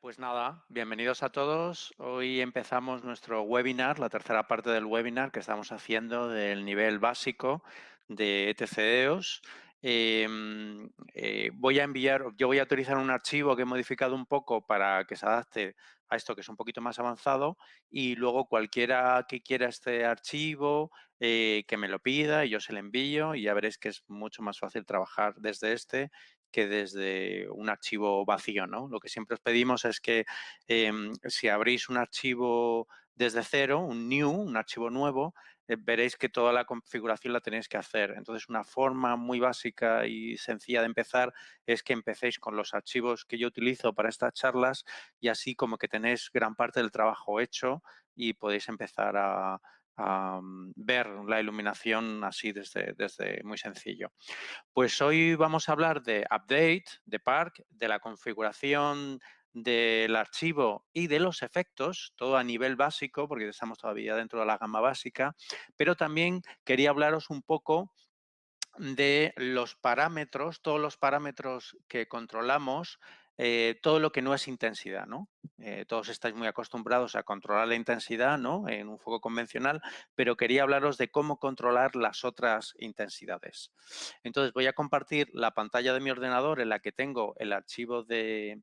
Pues nada, bienvenidos a todos. Hoy empezamos nuestro webinar, la tercera parte del webinar que estamos haciendo del nivel básico de ETCDEOS. Yo voy a utilizar un archivo que he modificado un poco para que se adapte a esto que es un poquito más avanzado, y luego cualquiera que quiera este archivo que me lo pida y yo se lo envío, y ya veréis que es mucho más fácil trabajar desde este que desde un archivo vacío, ¿no? Lo que siempre os pedimos es que si abrís un archivo desde cero, un archivo nuevo, veréis que toda la configuración la tenéis que hacer. Entonces, una forma muy básica y sencilla de empezar es que empecéis con los archivos que yo utilizo para estas charlas, y así como que tenéis gran parte del trabajo hecho y podéis empezar a ver la iluminación así desde muy sencillo. Pues hoy vamos a hablar de update, de Park, de la configuración del archivo y de los efectos, todo a nivel básico, porque estamos todavía dentro de la gama básica, pero también quería hablaros un poco de los parámetros, todos los parámetros que controlamos, todo lo que no es intensidad, ¿no? Todos estáis muy acostumbrados a controlar la intensidad, ¿no?, en un foco convencional, pero quería hablaros de cómo controlar las otras intensidades. Entonces voy a compartir la pantalla de mi ordenador en la que tengo el archivo de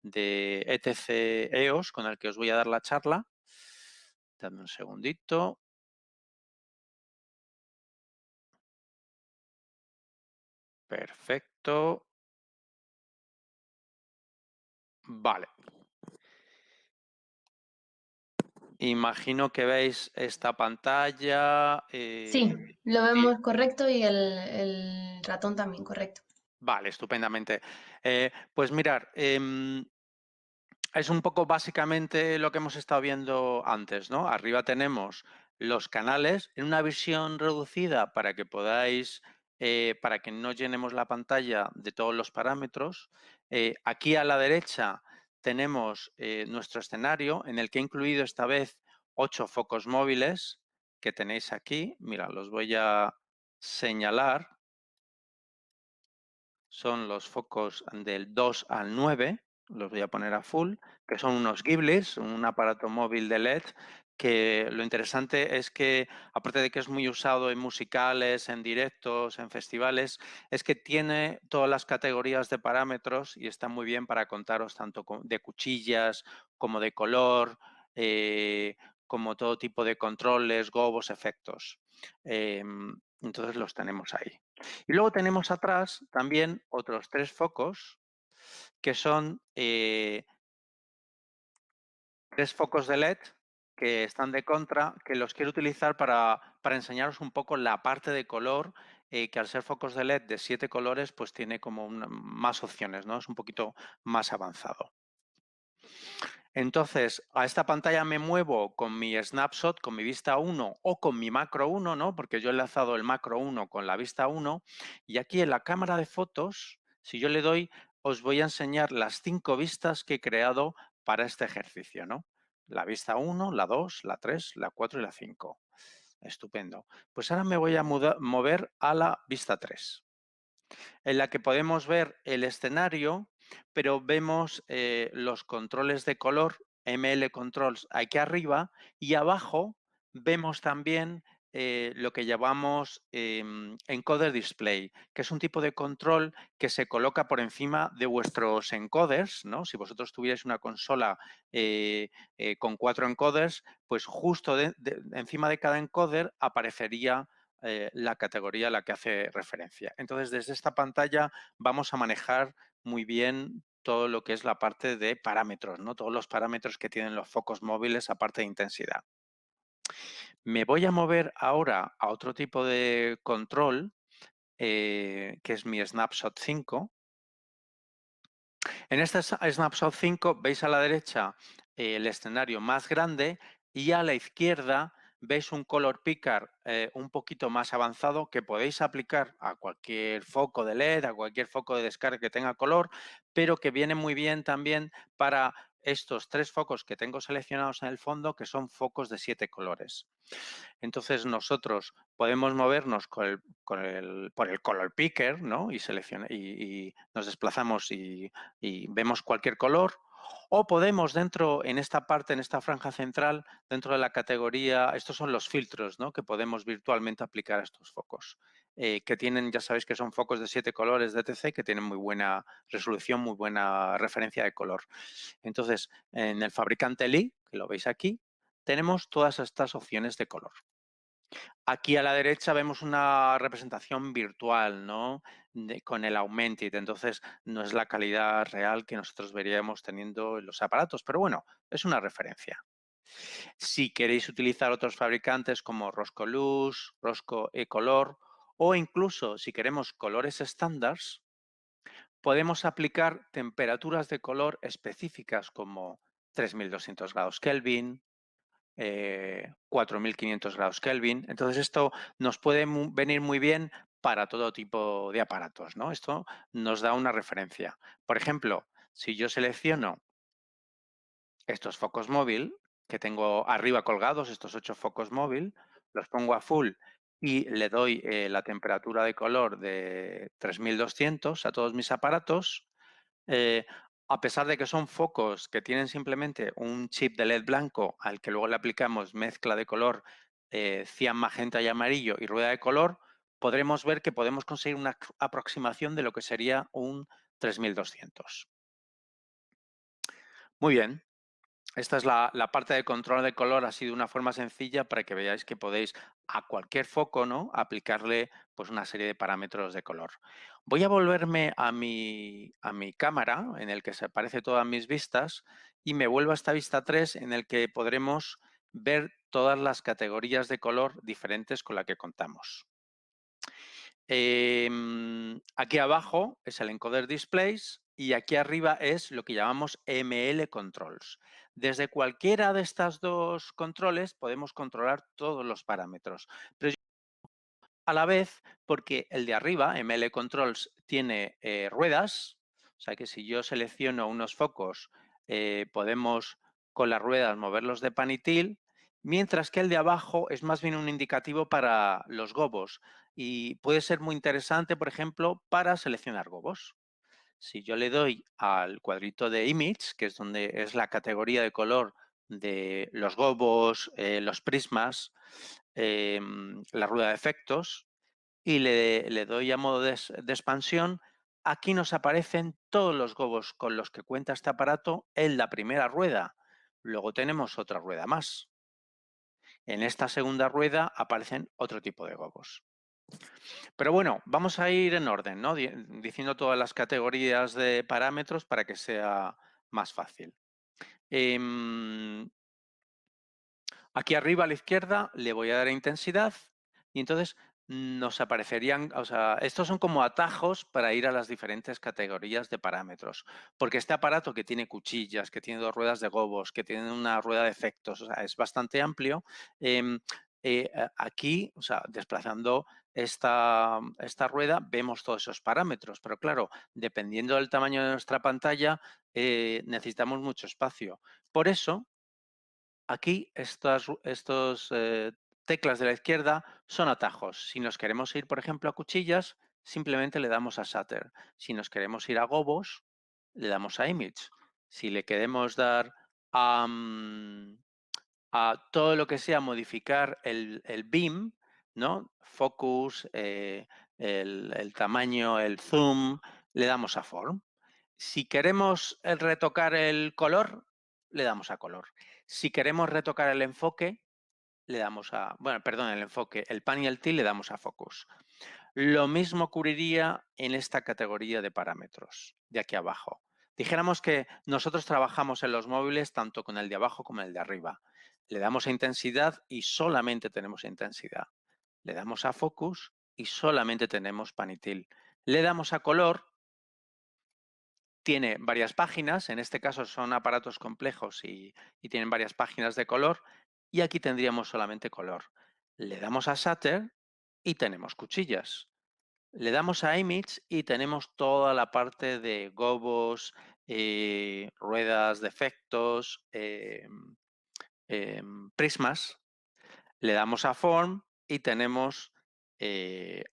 etc EOS con el que os voy a dar la charla. Dame un segundito. Perfecto. Vale. Imagino que veis esta pantalla. Sí, lo Sí, vemos correcto y el ratón también, correcto. vale, estupendamente. Pues mirar, es un poco básicamente lo que hemos estado viendo antes, ¿no? Arriba tenemos los canales en una visión reducida para que podáis, para que no llenemos la pantalla de todos los parámetros. Aquí a la derecha tenemos nuestro escenario, en el que he incluido esta vez 8 focos móviles que tenéis aquí. Mira, los voy a señalar. Son los focos del 2 al 9, los voy a poner a full, que son unos Ghiblis, un aparato móvil de LED, que lo interesante es que, aparte de que es muy usado en musicales, en directos, en festivales, es que tiene todas las categorías de parámetros y está muy bien para contaros tanto de cuchillas como de color, como todo tipo de controles, gobos, efectos. Entonces los tenemos ahí. Y luego tenemos atrás también otros 3 focos, que son 3 focos de LED que están de contra, que los quiero utilizar para enseñaros un poco la parte de color, que al ser focos de LED de 7 colores, pues tiene como más opciones, ¿no? Es un poquito más avanzado. Entonces, a esta pantalla me muevo con mi snapshot, con mi vista 1 o con mi macro 1, ¿no? Porque yo he enlazado el macro 1 con la vista 1. Y aquí en la cámara de fotos, si yo le doy, os voy a enseñar las 5 vistas que he creado para este ejercicio, ¿no? La vista 1, la 2, la 3, la 4 y la 5. Estupendo. Pues ahora me voy a mover a la vista 3, en la que podemos ver el escenario, pero vemos los controles de color, ML Controls, aquí arriba, y abajo vemos también lo que llamamos encoder display, que es un tipo de control que se coloca por encima de vuestros encoders, ¿no? Si vosotros tuvierais una consola con 4 encoders, pues justo encima de cada encoder aparecería la categoría a la que hace referencia. Entonces, desde esta pantalla vamos a manejar muy bien todo lo que es la parte de parámetros, ¿no? Todos los parámetros que tienen los focos móviles, aparte de intensidad. Me voy a mover ahora a otro tipo de control, que es mi Snapshot 5. En este Snapshot 5 veis a la derecha el escenario más grande, y a la izquierda veis un color picker un poquito más avanzado que podéis aplicar a cualquier foco de LED, a cualquier foco de descarga que tenga color, pero que viene muy bien también para estos 3 focos que tengo seleccionados en el fondo, que son focos de 7 colores. Entonces nosotros podemos movernos por el color picker, ¿no? Y nos desplazamos y vemos cualquier color. O podemos en esta parte, en esta franja central, dentro de la categoría, estos son los filtros, ¿no? Que podemos virtualmente aplicar a estos focos. Que tienen, ya sabéis que son focos de 7 colores de DTC que tienen muy buena resolución, muy buena referencia de color. Entonces, en el fabricante Lee, que lo veis aquí, tenemos todas estas opciones de color. Aquí a la derecha vemos una representación virtual, ¿no? Con el Augmented, entonces no es la calidad real que nosotros veríamos teniendo en los aparatos, pero bueno, es una referencia. Si queréis utilizar otros fabricantes como Rosco Luz, Rosco E-Color o incluso si queremos colores estándares, podemos aplicar temperaturas de color específicas como 3200 grados Kelvin, 4500 grados Kelvin. Entonces esto nos puede venir muy bien para todo tipo de aparatos, ¿no? Esto nos da una referencia. Por ejemplo, si yo selecciono estos focos móvil que tengo arriba colgados, estos 8 focos móvil, los pongo a full y le doy la temperatura de color de 3200 a todos mis aparatos, eh, a pesar de que son focos que tienen simplemente un chip de LED blanco al que luego le aplicamos mezcla de color cian, magenta y amarillo y rueda de color, podremos ver que podemos conseguir una aproximación de lo que sería un 3200. Muy bien. Esta es la parte de control de color así de una forma sencilla para que veáis que podéis a cualquier foco, ¿no? Aplicarle pues una serie de parámetros de color. Voy a volverme a mi cámara en el que se aparece todas mis vistas y me vuelvo a esta vista 3 en el que podremos ver todas las categorías de color diferentes con las que contamos. Aquí abajo es el encoder displays y aquí arriba es lo que llamamos ML controls. Desde cualquiera de estas dos controles podemos controlar todos los parámetros, pero a la vez porque el de arriba, ML controls, tiene ruedas, o sea que si yo selecciono unos focos podemos con las ruedas moverlos de pan y til, mientras que el de abajo es más bien un indicativo para los gobos y puede ser muy interesante, por ejemplo, para seleccionar gobos. Si yo le doy al cuadrito de image, que es donde es la categoría de color de los gobos, los prismas, la rueda de efectos, y le doy a modo de expansión, aquí nos aparecen todos los gobos con los que cuenta este aparato en la primera rueda. Luego tenemos otra rueda más. En esta segunda rueda aparecen otro tipo de gobos. Pero bueno, vamos a ir en orden, ¿no? Diciendo todas las categorías de parámetros para que sea más fácil. Aquí arriba a la izquierda le voy a dar a intensidad y entonces nos aparecerían, o sea, estos son como atajos para ir a las diferentes categorías de parámetros, porque este aparato que tiene cuchillas, que tiene dos ruedas de gobos, que tiene una rueda de efectos, o sea, es bastante amplio. Aquí, o sea, desplazando esta rueda, vemos todos esos parámetros, pero claro, dependiendo del tamaño de nuestra pantalla, necesitamos mucho espacio. Por eso, aquí estos teclas de la izquierda son atajos. Si nos queremos ir, por ejemplo, a cuchillas, simplemente le damos a Shutter. Si nos queremos ir a gobos, le damos a Image. Si le queremos dar a todo lo que sea modificar el beam, ¿no? Focus, el tamaño, el zoom, le damos a Form. Si queremos retocar el color, le damos a color. Si queremos retocar el enfoque, le damos a, bueno, perdón, el enfoque, el pan y el til le damos a focus. Lo mismo ocurriría en esta categoría de parámetros de aquí abajo. Dijéramos que nosotros trabajamos en los móviles tanto con el de abajo como el de arriba. Le damos a intensidad y solamente tenemos intensidad. Le damos a focus y solamente tenemos pan y til. Le damos a color, tiene varias páginas, en este caso son aparatos complejos y tienen varias páginas de color, y aquí tendríamos solamente color. Le damos a Shutter y tenemos cuchillas. Le damos a Image y tenemos toda la parte de gobos, ruedas de efectos, prismas, le damos a Form y tenemos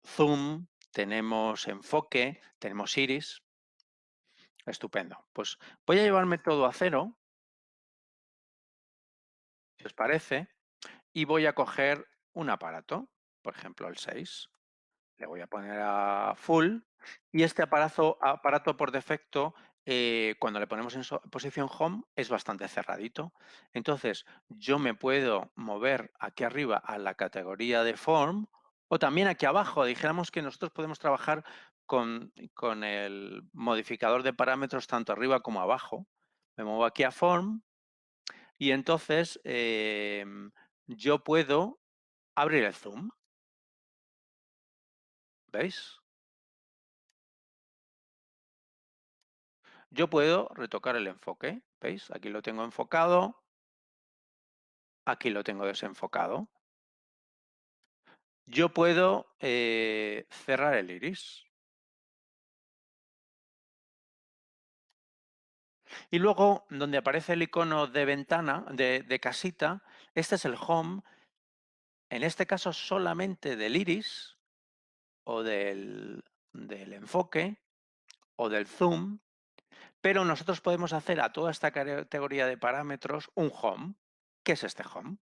zoom, tenemos enfoque, tenemos iris. Estupendo. Pues voy a llevarme todo a cero, si os parece, y voy a coger un aparato, por ejemplo el 6. Le voy a poner a full y este aparato por defecto, cuando le ponemos en posición home, es bastante cerradito. Entonces, yo me puedo mover aquí arriba a la categoría de form o también aquí abajo. Dijéramos que nosotros podemos trabajar con el modificador de parámetros tanto arriba como abajo. Me muevo aquí a form y entonces yo puedo abrir el zoom. ¿Veis? Yo puedo retocar el enfoque, ¿veis? Aquí lo tengo enfocado, aquí lo tengo desenfocado. Yo puedo cerrar el iris. Y luego, donde aparece el icono de ventana, de casita, este es el home, en este caso solamente del iris o del enfoque o del zoom, pero nosotros podemos hacer a toda esta categoría de parámetros un home. ¿Qué es este home?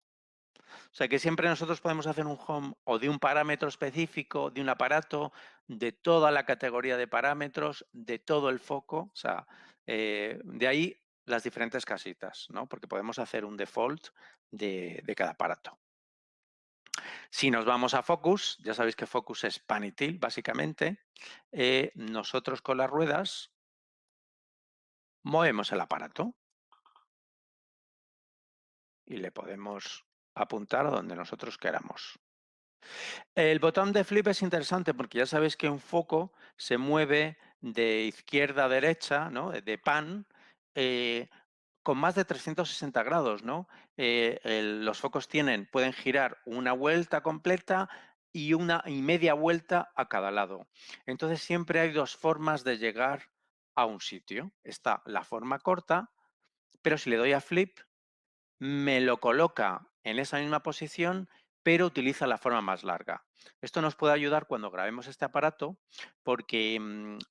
O sea que siempre nosotros podemos hacer un home o de un parámetro específico, de un aparato, de toda la categoría de parámetros, de todo el foco. O sea, de ahí las diferentes casitas, ¿no? Porque podemos hacer un default de cada aparato. Si nos vamos a Focus, ya sabéis que Focus es pan y tilt, básicamente, nosotros con las ruedas movemos el aparato y le podemos apuntar a donde nosotros queramos. El botón de flip es interesante porque ya sabéis que un foco se mueve de izquierda a derecha, ¿no? De pan, eh, con más de 360 grados, ¿no? Los focos pueden girar una vuelta completa y una y media vuelta a cada lado. Entonces siempre hay dos formas de llegar a un sitio. Está la forma corta, pero si le doy a flip, me lo coloca en esa misma posición, pero utiliza la forma más larga. Esto nos puede ayudar cuando grabemos este aparato porque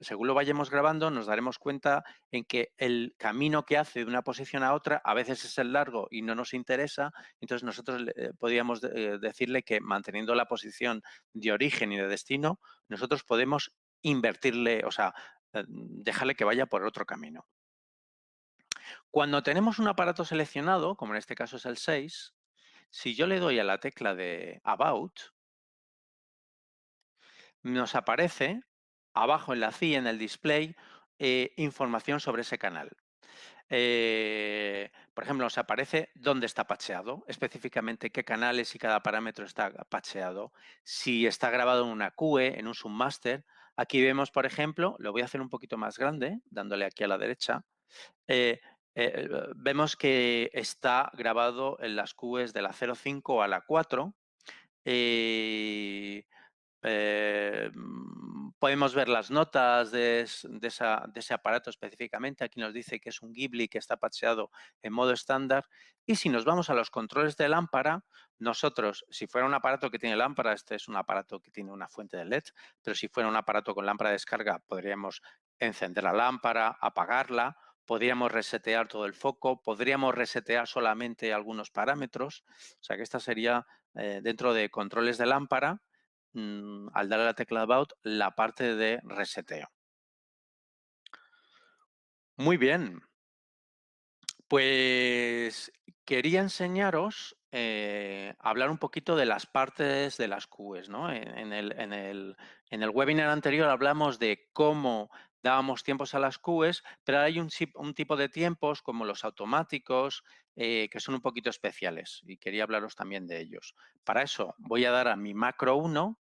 según lo vayamos grabando nos daremos cuenta en que el camino que hace de una posición a otra a veces es el largo y no nos interesa, entonces nosotros podríamos decirle que manteniendo la posición de origen y de destino, nosotros podemos invertirle, o sea, dejarle que vaya por otro camino. Cuando tenemos un aparato seleccionado, como en este caso es el 6, si yo le doy a la tecla de About, nos aparece abajo en la CI, en el display, información sobre ese canal. Por ejemplo, nos aparece dónde está patcheado, específicamente qué canales y cada parámetro está patcheado. Si está grabado en una QE, en un submaster. Aquí vemos, por ejemplo, lo voy a hacer un poquito más grande, dándole aquí a la derecha. Vemos que está grabado en las QEs de la 0,5 a la 4. Podemos ver las notas de ese aparato específicamente. Aquí nos dice que es un Ghibli que está patcheado en modo estándar. Y si nos vamos a los controles de lámpara, nosotros, si fuera un aparato que tiene lámpara, este es un aparato que tiene una fuente de LED, pero si fuera un aparato con lámpara de descarga, podríamos encender la lámpara, apagarla, podríamos resetear todo el foco, podríamos resetear solamente algunos parámetros. O sea que esta sería, dentro de controles de lámpara, al darle a la tecla About, la parte de reseteo. Muy bien. Pues quería enseñaros hablar un poquito de las partes de las QEs, ¿no? En el webinar anterior hablamos de cómo dábamos tiempos a las QEs, pero hay un tipo de tiempos como los automáticos que son un poquito especiales y quería hablaros también de ellos. Para eso voy a dar a mi macro 1,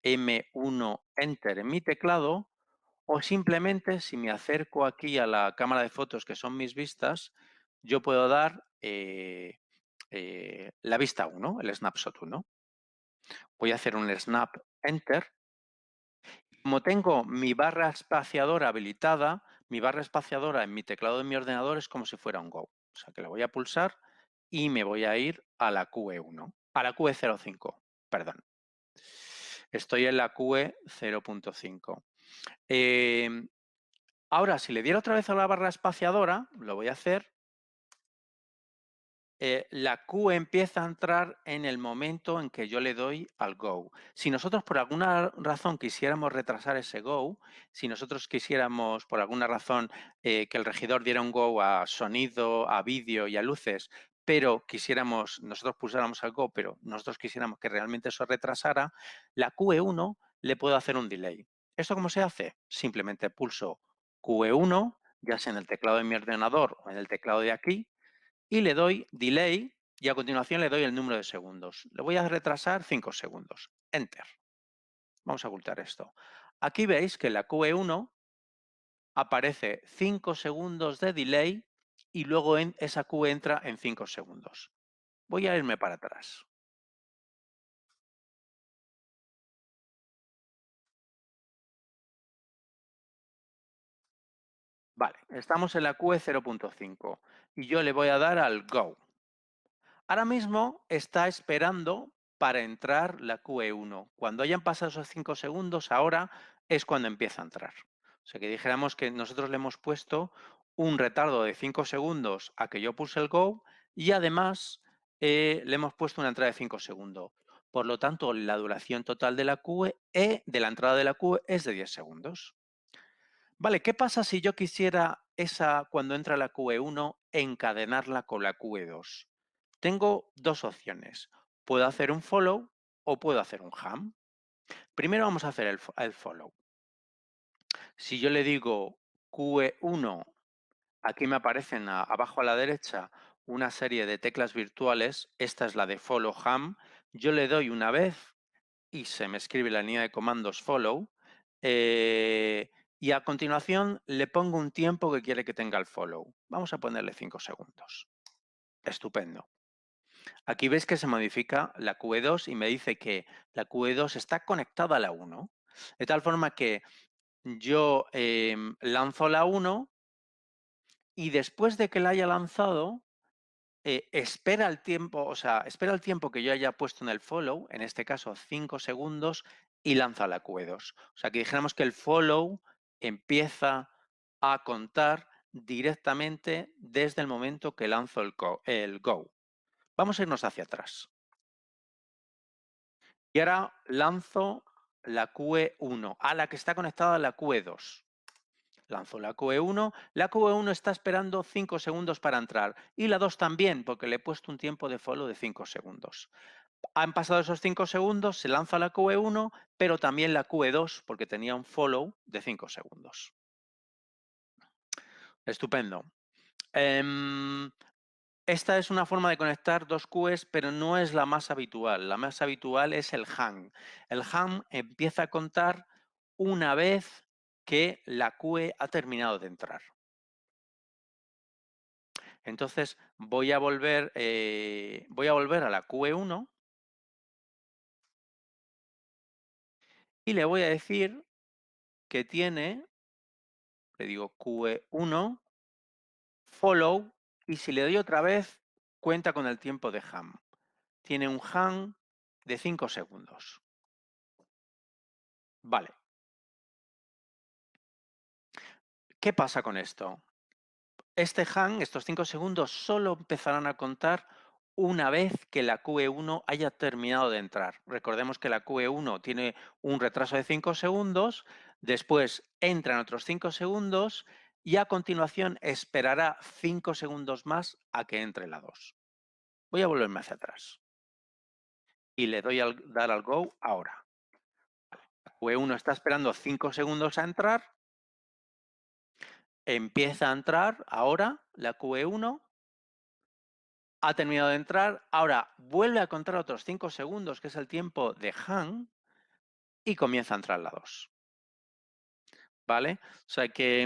M1 Enter en mi teclado, o simplemente si me acerco aquí a la cámara de fotos que son mis vistas, yo puedo dar la vista 1, el snapshot 1. Voy a hacer un snap enter. Como tengo mi barra espaciadora habilitada, mi barra espaciadora en mi teclado de mi ordenador es como si fuera un Go. O sea, que le voy a pulsar y me voy a ir a la QE1, a la QE05, perdón. Estoy en la QE 0.5. Ahora, si le diera otra vez a la barra espaciadora, lo voy a hacer, la Q empieza a entrar en el momento en que yo le doy al Go. Si nosotros por alguna razón quisiéramos retrasar ese Go, si nosotros quisiéramos por alguna razón que el regidor diera un Go a sonido, a vídeo y a luces, pero nosotros pulsáramos al Go, pero nosotros quisiéramos que realmente eso retrasara, la QE1 le puedo hacer un delay. ¿Esto cómo se hace? Simplemente pulso QE1, ya sea en el teclado de mi ordenador o en el teclado de aquí, y le doy delay y a continuación le doy el número de segundos. Le voy a retrasar 5 segundos. Enter. Vamos a ocultar esto. Aquí veis que en la QE1 aparece 5 segundos de delay y luego esa QE entra en 5 segundos. Voy a irme para atrás. Vale, estamos en la QE 0.5 y yo le voy a dar al Go. Ahora mismo está esperando para entrar la QE1. Cuando hayan pasado esos 5 segundos, ahora es cuando empieza a entrar. O sea que dijéramos que nosotros le hemos puesto un retardo de 5 segundos a que yo puse el Go y además le hemos puesto una entrada de 5 segundos. Por lo tanto, la duración total de la QE, de la entrada de la QE, es de 10 segundos. Vale, ¿qué pasa si yo quisiera cuando entra la QE1, encadenarla con la QE2? Tengo dos opciones. Puedo hacer un follow o puedo hacer un ham. Primero vamos a hacer el follow. Si yo le digo QE1, aquí me aparecen abajo a la derecha una serie de teclas virtuales. Esta es la de follow ham. Yo le doy una vez y se me escribe la línea de comandos follow. Y a continuación le pongo un tiempo que quiere que tenga el follow. Vamos a ponerle 5 segundos. Estupendo. Aquí ves que se modifica la QE2 y me dice que la QE2 está conectada a la 1, de tal forma que yo lanzo la 1 y después de que la haya lanzado, espera el tiempo, o sea, espera el tiempo que yo haya puesto en el follow, en este caso 5 segundos, y lanza la QE2. O sea, que dijéramos que el follow empieza a contar directamente desde el momento que lanzo el go. Vamos a irnos hacia atrás. Y ahora lanzo la QE1, a la que está conectada la QE2. Lanzo la QE1, la QE1 está esperando 5 segundos para entrar y la 2 también, porque le he puesto un tiempo de follow de 5 segundos. Han pasado esos 5 segundos, se lanza la QE1, pero también la QE2, porque tenía un follow de 5 segundos. Estupendo. Esta es una forma de conectar dos QEs, pero no es la más habitual. La más habitual es el hang. El hang empieza a contar una vez que la QE ha terminado de entrar. Entonces voy a volver a la QE1 y le voy a decir que tiene, le digo QE1, follow, y si le doy otra vez, cuenta con el tiempo de hang. Tiene un hang de 5 segundos. Vale. ¿Qué pasa con esto? Este hang, estos 5 segundos, solo empezarán a contar una vez que la QE1 haya terminado de entrar. Recordemos que la QE1 tiene un retraso de 5 segundos, después entran otros 5 segundos y a continuación esperará 5 segundos más a que entre la 2. Voy a volverme hacia atrás y le doy a dar al Go ahora. La QE1 está esperando 5 segundos a entrar, empieza a entrar ahora la QE1. Ha terminado de entrar, ahora vuelve a contar otros 5 segundos, que es el tiempo de hang, y comienza a entrar la 2. ¿Vale? O sea que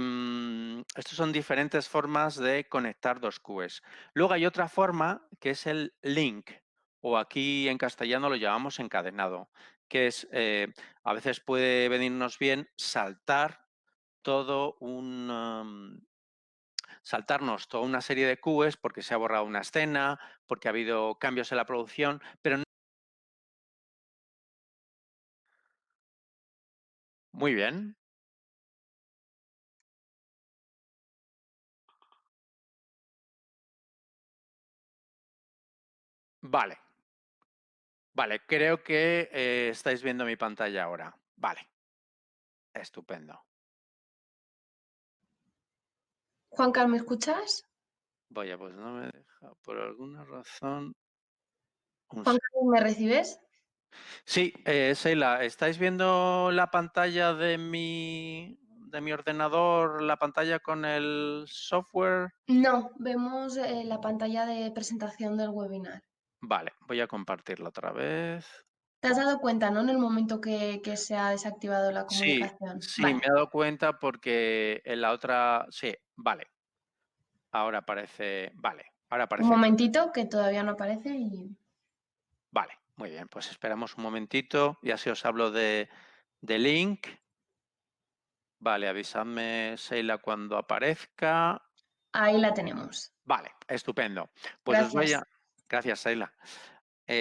estas son diferentes formas de conectar dos QEs. Luego hay otra forma que es el link, o aquí en castellano lo llamamos encadenado, que es, a veces puede venirnos bien saltar todo un... saltarnos toda una serie de QEs porque se ha borrado una escena, porque ha habido cambios en la producción, pero muy bien. Vale, vale, creo que estáis viendo mi pantalla ahora. Vale, estupendo. Juancar, ¿me escuchas? Vaya, pues no me deja, por alguna razón. Juancar, ¿me recibes? Sí, Sheila, ¿estáis viendo la pantalla de mi ordenador, la pantalla con el software? No, vemos la pantalla de presentación del webinar. Vale, voy a compartirlo otra vez. ¿Te has dado cuenta, no? En el momento que se ha desactivado la Sí, comunicación. sí, me Vale. he dado cuenta porque en la otra... Sí, vale, ahora aparece... Vale, ahora Un aparece... momentito que todavía no aparece y... Vale, muy bien, pues esperamos un momentito y así os hablo de link. Vale, avisadme, Sheila, cuando aparezca. Ahí la tenemos. Vale, estupendo. Pues os voy a... Gracias. Gracias, Sheila.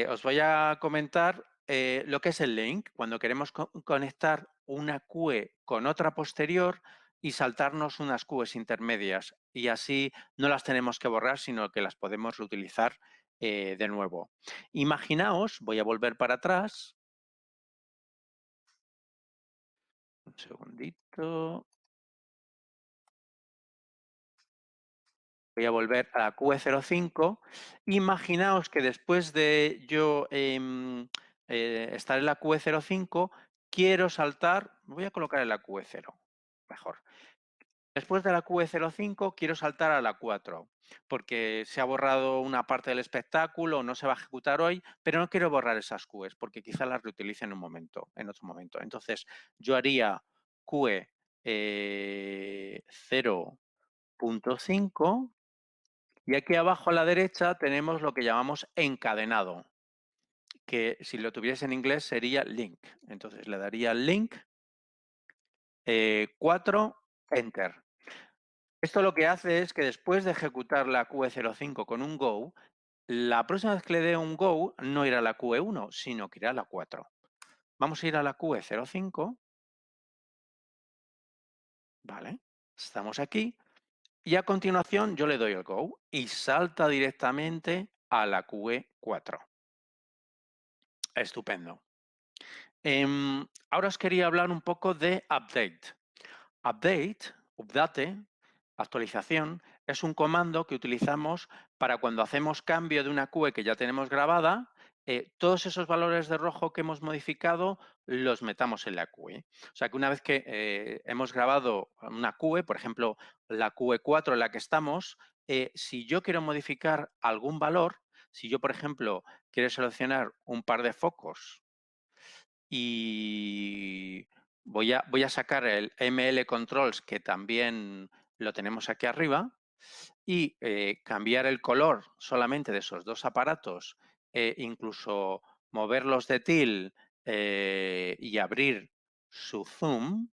Os voy a comentar lo que es el link, cuando queremos conectar una QE con otra posterior y saltarnos unas QEs intermedias. Y así no las tenemos que borrar, sino que las podemos reutilizar de nuevo. Imaginaos, voy a volver para atrás. Un segundito. Voy a volver a la QE05. Imaginaos que después de yo estar en la QE05, quiero saltar, voy a colocar en la QE0, mejor. Después de la QE05 quiero saltar a la 4, porque se ha borrado una parte del espectáculo, no se va a ejecutar hoy, pero no quiero borrar esas QEs, porque quizá las reutilice en un momento, en otro momento. Entonces, yo haría QE 0.5. Y aquí abajo a la derecha tenemos lo que llamamos encadenado, que si lo tuviese en inglés sería link. Entonces le daría link 4, enter. Esto lo que hace es que después de ejecutar la QE05 con un go, la próxima vez que le dé un go no irá a la QE1, sino que irá a la 4. Vamos a ir a la QE05. Vale, estamos aquí. Y a continuación yo le doy el go y salta directamente a la QE4. Estupendo. Ahora os quería hablar un poco de update. Update, actualización, es un comando que utilizamos para cuando hacemos cambio de una QE que ya tenemos grabada, todos esos valores de rojo que hemos modificado los metamos en la QE. O sea que una vez que hemos grabado una QE, por ejemplo, la QE4 en la que estamos, si yo quiero modificar algún valor, si yo, por ejemplo, quiero seleccionar un par de focos y voy a sacar el ML Controls, que también lo tenemos aquí arriba, y cambiar el color solamente de esos dos aparatos, incluso moverlos de til y abrir su zoom.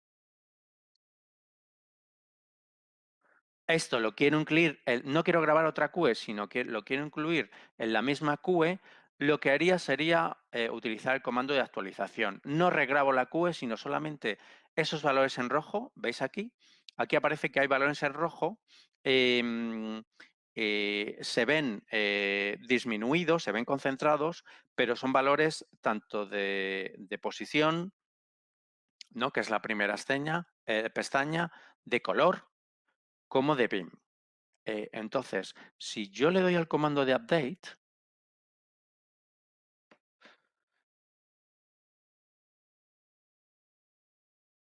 Esto lo quiero incluir, no quiero grabar otra QE, sino que lo quiero incluir en la misma QE, lo que haría sería utilizar el comando de actualización. No regrabo la QE, sino solamente esos valores en rojo, ¿veis aquí? Aquí aparece que hay valores en rojo, se ven disminuidos, se ven concentrados, pero son valores tanto de posición, ¿no? Que es la primera pestaña, de color, como de BIM. Entonces, si yo le doy al comando de update,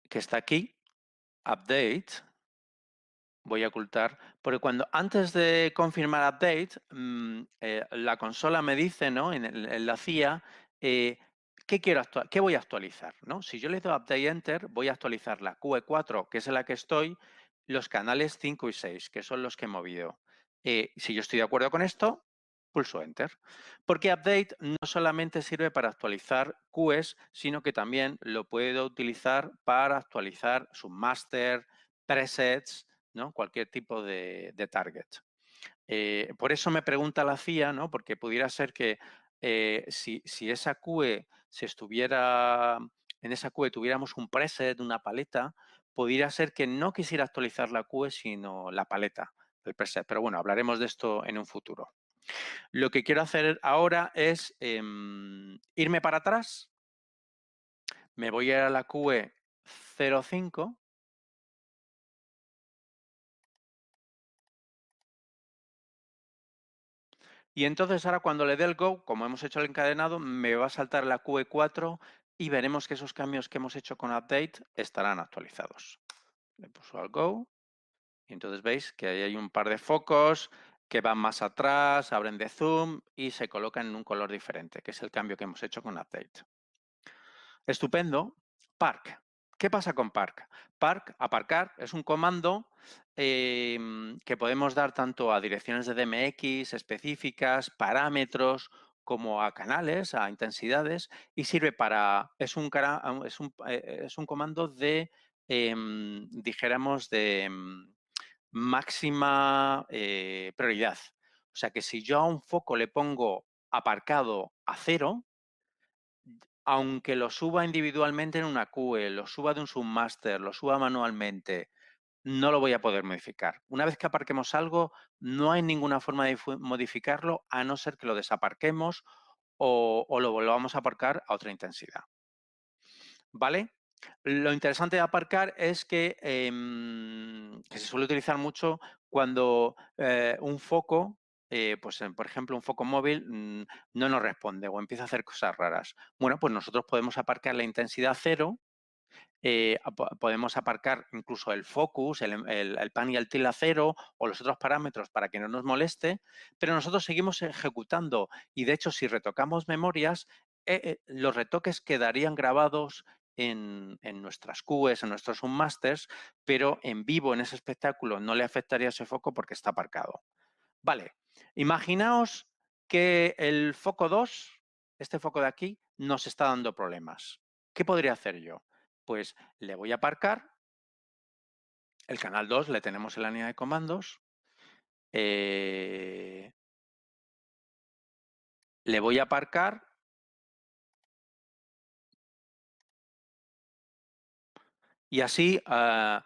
que está aquí, update, voy a ocultar, porque cuando antes de confirmar update, la consola me dice, ¿no? En la CIA, ¿qué voy a actualizar? ¿No? Si yo le doy update enter, voy a actualizar la QE4, que es en la que estoy, los canales 5 y 6, que son los que he movido. Si yo estoy de acuerdo con esto, pulso enter. Porque update no solamente sirve para actualizar QEs, sino que también lo puedo utilizar para actualizar Submaster, presets, ¿no? Cualquier tipo de target. Por eso me pregunta la CIA, ¿no? Porque pudiera ser que si esa QE se estuviera, en esa QE tuviéramos un preset, una paleta, pudiera ser que no quisiera actualizar la QE, sino la paleta del preset. Pero bueno, hablaremos de esto en un futuro. Lo que quiero hacer ahora es irme para atrás. Me voy a ir a la QE 05. Y entonces ahora cuando le dé el Go, como hemos hecho el encadenado, me va a saltar la QE4 y veremos que esos cambios que hemos hecho con Update estarán actualizados. Le puso al Go y entonces veis que ahí hay un par de focos que van más atrás, abren de zoom y se colocan en un color diferente, que es el cambio que hemos hecho con Update. Estupendo. Park. ¿Qué pasa con Park? Park, aparcar, es un comando que podemos dar tanto a direcciones de DMX específicas, parámetros, como a canales, a intensidades, y sirve para, es un comando de, dijéramos, de máxima prioridad. O sea que si yo a un foco le pongo aparcado a 0, aunque lo suba individualmente en una QE, lo suba de un submaster, lo suba manualmente, no lo voy a poder modificar. Una vez que aparquemos algo, no hay ninguna forma de modificarlo a no ser que lo desaparquemos o lo volvamos a aparcar a otra intensidad. ¿Vale? Lo interesante de aparcar es que se suele utilizar mucho cuando un foco, pues por ejemplo un foco móvil, no nos responde o empieza a hacer cosas raras. Bueno, pues nosotros podemos aparcar la intensidad 0. Podemos aparcar incluso el focus, el pan y el til a 0 o los otros parámetros para que no nos moleste, pero nosotros seguimos ejecutando y de hecho si retocamos memorias, los retoques quedarían grabados en nuestras QEs, en nuestros submasters, pero en vivo en ese espectáculo no le afectaría ese foco porque está aparcado. Vale, imaginaos que el foco 2, este foco de aquí, nos está dando problemas. ¿Qué podría hacer yo? Pues le voy a aparcar, el canal 2 le tenemos en la línea de comandos, le voy a aparcar y así la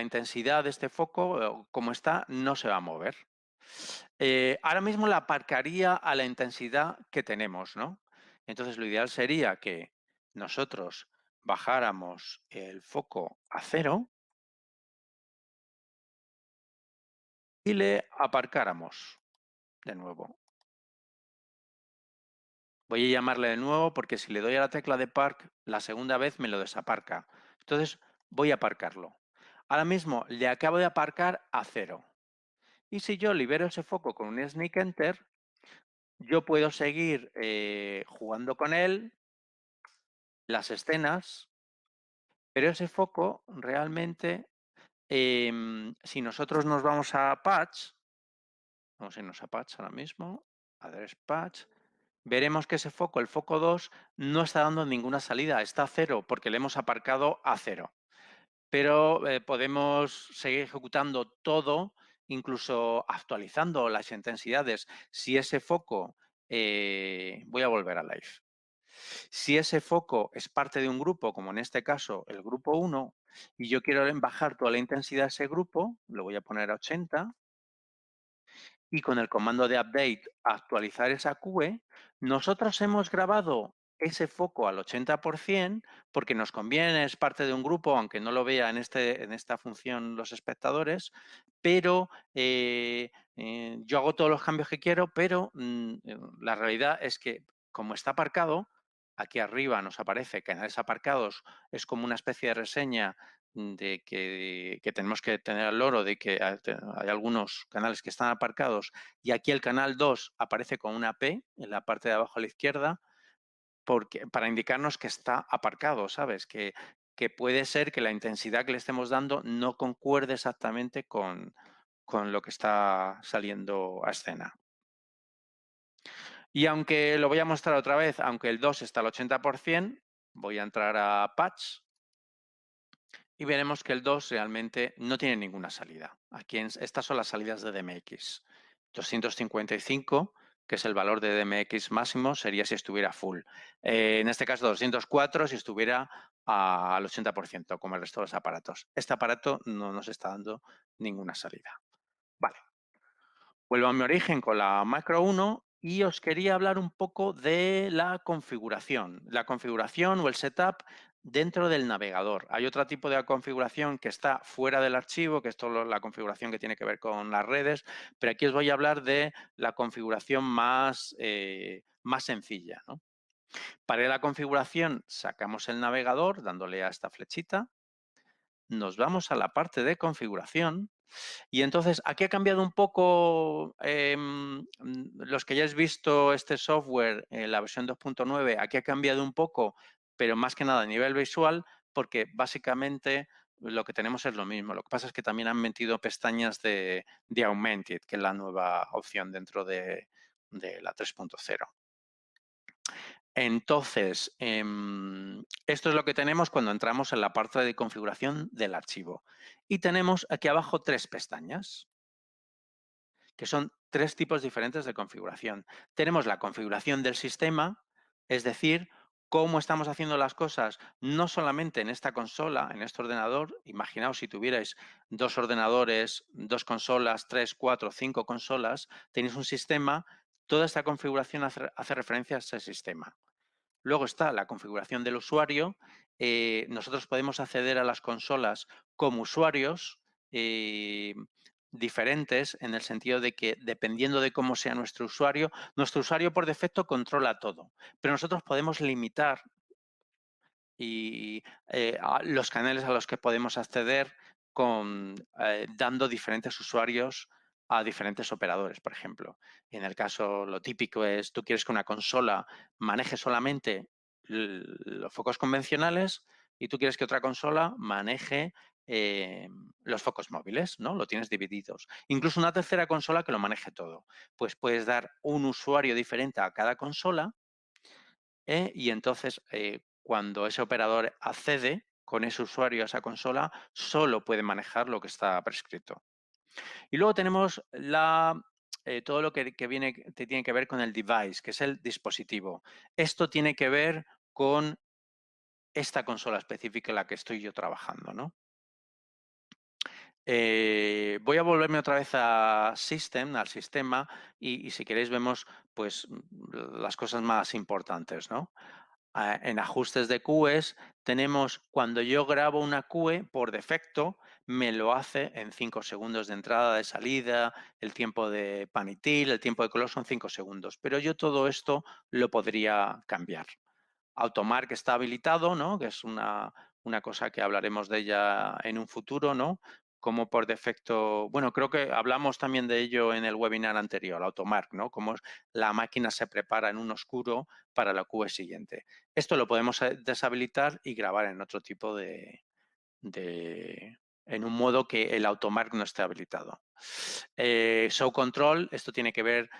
intensidad de este foco, como está, no se va a mover. Ahora mismo la aparcaría a la intensidad que tenemos, ¿no? Entonces lo ideal sería que nosotros bajáramos el foco a 0 y le aparcáramos de nuevo. Voy a llamarle de nuevo porque si le doy a la tecla de Park, la segunda vez me lo desaparca. Entonces voy a aparcarlo. Ahora mismo le acabo de aparcar a 0. Y si yo libero ese foco con un Sneak Enter, yo puedo seguir jugando con él, las escenas, pero ese foco realmente, si nosotros nos vamos a Patch, vamos a irnos a Patch ahora mismo, Address Patch, veremos que ese foco, el foco 2, no está dando ninguna salida, está a 0 porque le hemos aparcado a 0. Pero podemos seguir ejecutando todo, incluso actualizando las intensidades. Si ese foco, voy a volver a Live. Si ese foco es parte de un grupo, como en este caso el grupo 1, y yo quiero bajar toda la intensidad de ese grupo, lo voy a poner a 80, y con el comando de update actualizar esa QE, nosotros hemos grabado ese foco al 80% porque nos conviene, es parte de un grupo, aunque no lo vea en esta función los espectadores, pero yo hago todos los cambios que quiero, pero la realidad es que como está aparcado, aquí arriba nos aparece canales aparcados, es como una especie de reseña de que tenemos que tener al loro de que hay algunos canales que están aparcados y aquí el canal 2 aparece con una P en la parte de abajo a la izquierda para indicarnos que está aparcado, ¿sabes? Que puede ser que la intensidad que le estemos dando no concuerde exactamente con lo que está saliendo a escena. Y aunque lo voy a mostrar otra vez, aunque el 2 está al 80%, voy a entrar a Patch y veremos que el 2 realmente no tiene ninguna salida. Aquí estas son las salidas de DMX. 255, que es el valor de DMX máximo, sería si estuviera full. En este caso 204 si estuviera al 80%, como el resto de los aparatos. Este aparato no nos está dando ninguna salida. Vale, vuelvo a mi origen con la macro 1 y os quería hablar un poco de la configuración o el setup dentro del navegador. Hay otro tipo de configuración que está fuera del archivo, que es toda la configuración que tiene que ver con las redes, pero aquí os voy a hablar de la configuración más sencilla, ¿no? Para la configuración sacamos el navegador dándole a esta flechita, nos vamos a la parte de configuración y entonces aquí ha cambiado un poco, los que ya habéis visto este software en la versión 2.9, aquí ha cambiado un poco, pero más que nada a nivel visual, porque básicamente lo que tenemos es lo mismo. Lo que pasa es que también han metido pestañas de Augmented, que es la nueva opción dentro de la 3.0. Entonces, esto es lo que tenemos cuando entramos en la parte de configuración del archivo. Y tenemos aquí abajo 3 pestañas, que son 3 tipos diferentes de configuración. Tenemos la configuración del sistema, es decir, cómo estamos haciendo las cosas, no solamente en esta consola, en este ordenador. Imaginaos si tuvierais 2 ordenadores, 2 consolas, 3, 4, 5 consolas, tenéis un sistema, toda esta configuración hace referencia a ese sistema. Luego está la configuración del usuario. Nosotros podemos acceder a las consolas como usuarios diferentes, en el sentido de que dependiendo de cómo sea nuestro usuario por defecto controla todo, pero nosotros podemos limitar y a los canales a los que podemos acceder dando diferentes usuarios a diferentes operadores, por ejemplo. En el caso, lo típico es, tú quieres que una consola maneje solamente los focos convencionales y tú quieres que otra consola maneje los focos móviles, ¿no? Lo tienes divididos. Incluso una tercera consola que lo maneje todo. Pues puedes dar un usuario diferente a cada consola y entonces, cuando ese operador accede con ese usuario a esa consola, solo puede manejar lo que está prescrito. Y luego tenemos todo lo que tiene que ver con el device, que es el dispositivo. Esto tiene que ver con esta consola específica en la que estoy yo trabajando, ¿no? Voy a volverme otra vez al sistema, y si queréis vemos pues las cosas más importantes, ¿no? En ajustes de QEs tenemos, cuando yo grabo una QE, por defecto me lo hace en 5 segundos de entrada, de salida, el tiempo de pan y til, el tiempo de color son 5 segundos, pero yo todo esto lo podría cambiar. Automark está habilitado, ¿no? Que es una cosa que hablaremos de ella en un futuro, ¿no? Como por defecto, bueno, creo que hablamos también de ello en el webinar anterior, Automark, ¿no? Cómo la máquina se prepara en un oscuro para la QE siguiente. Esto lo podemos deshabilitar y grabar en otro tipo en un modo que el Automark no esté habilitado. Show Control, esto tiene que ver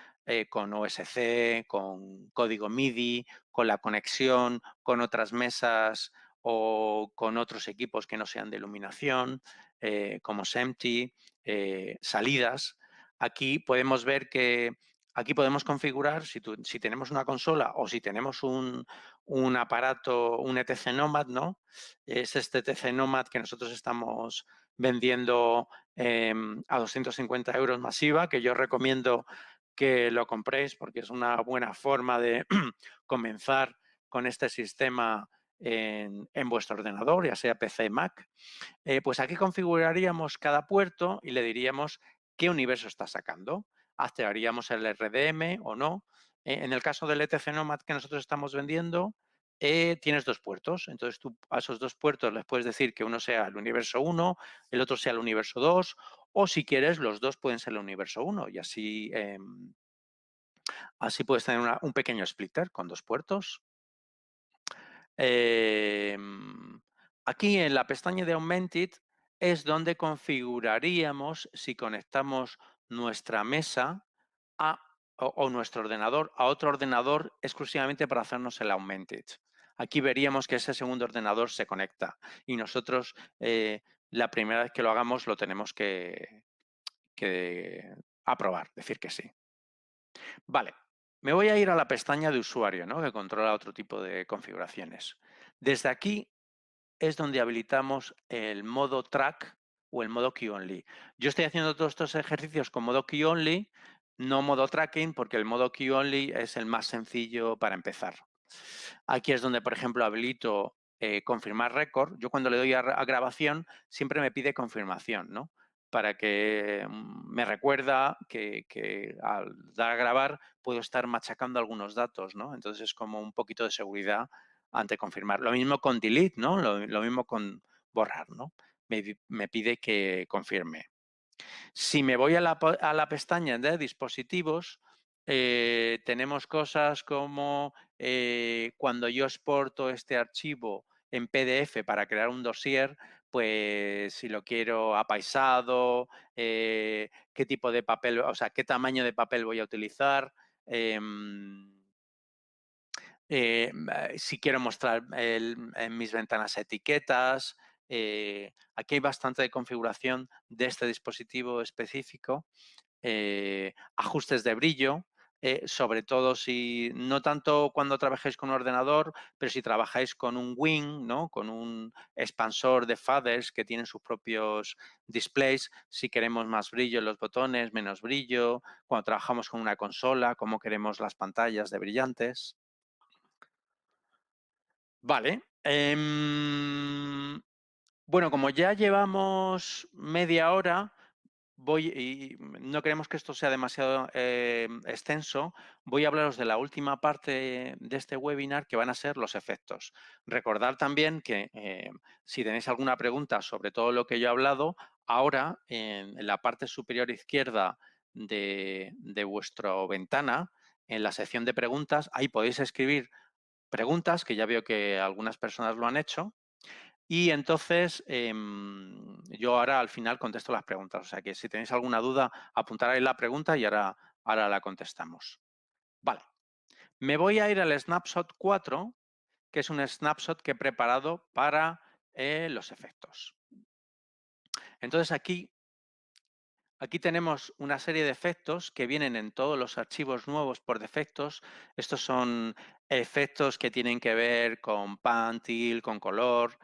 con OSC, con código MIDI, con la conexión, con otras mesas o con otros equipos que no sean de iluminación, como SEMTI, salidas. Aquí podemos ver que aquí podemos configurar, si tenemos una consola o si tenemos un aparato, un ETC Nomad, ¿no? Es este ETC Nomad que nosotros estamos vendiendo a 250 euros masiva, que yo recomiendo que lo compréis porque es una buena forma de comenzar con este sistema en vuestro ordenador, ya sea PC, Mac. Pues aquí configuraríamos cada puerto y le diríamos qué universo está sacando. Activaríamos el RDM o no. En el caso del ETC Nomad que nosotros estamos vendiendo, tienes 2 puertos. Entonces tú a esos 2 puertos les puedes decir que uno sea el universo 1, el otro sea el universo 2, o si quieres los dos pueden ser el universo 1 y así puedes tener un pequeño splitter con 2 puertos. Aquí en la pestaña de Augmented es donde configuraríamos si conectamos nuestra mesa o nuestro ordenador a otro ordenador exclusivamente para hacernos el Augmented. Aquí veríamos que ese segundo ordenador se conecta y nosotros la primera vez que lo hagamos lo tenemos que aprobar, decir que sí. Vale, me voy a ir a la pestaña de usuario, ¿no? Que controla otro tipo de configuraciones. Desde aquí es donde habilitamos el modo track o el modo key only. Yo estoy haciendo todos estos ejercicios con modo key only, no modo tracking, porque el modo key only es el más sencillo para empezar. Aquí es donde, por ejemplo, habilito confirmar récord. Yo cuando le doy a grabación siempre me pide confirmación, ¿no? Para que me recuerda que al dar a grabar puedo estar machacando algunos datos, ¿no? Entonces es como un poquito de seguridad ante confirmar. Lo mismo con delete, ¿no? Lo mismo con borrar, ¿no? Me pide que confirme. Si me voy a la pestaña de dispositivos, tenemos cosas como cuando yo exporto este archivo en PDF para crear un dossier, pues si lo quiero apaisado, qué tipo de papel, o sea, qué tamaño de papel voy a utilizar. Si quiero mostrar en mis ventanas etiquetas. Aquí hay bastante de configuración de este dispositivo específico. Ajustes de brillo, sobre todo si, no tanto cuando trabajéis con un ordenador, pero si trabajáis con un Wing, ¿no? Con un expansor de faders que tienen sus propios displays, si queremos más brillo en los botones, menos brillo, cuando trabajamos con una consola, cómo queremos las pantallas de brillantes. Vale. Bueno, como ya llevamos media hora, y no queremos que esto sea demasiado extenso, voy a hablaros de la última parte de este webinar, que van a ser los efectos. Recordad también que si tenéis alguna pregunta sobre todo lo que yo he hablado, ahora en la parte superior izquierda de vuestra ventana, en la sección de preguntas, ahí podéis escribir preguntas, que ya veo que algunas personas lo han hecho, y entonces yo ahora al final contesto las preguntas. O sea que si tenéis alguna duda, apuntar ahí la pregunta y ahora la contestamos. Vale, me voy a ir al Snapshot 4, que es un snapshot que he preparado para los efectos. Entonces aquí tenemos una serie de efectos que vienen en todos los archivos nuevos por defectos. Estos son efectos que tienen que ver con pan, til, con color.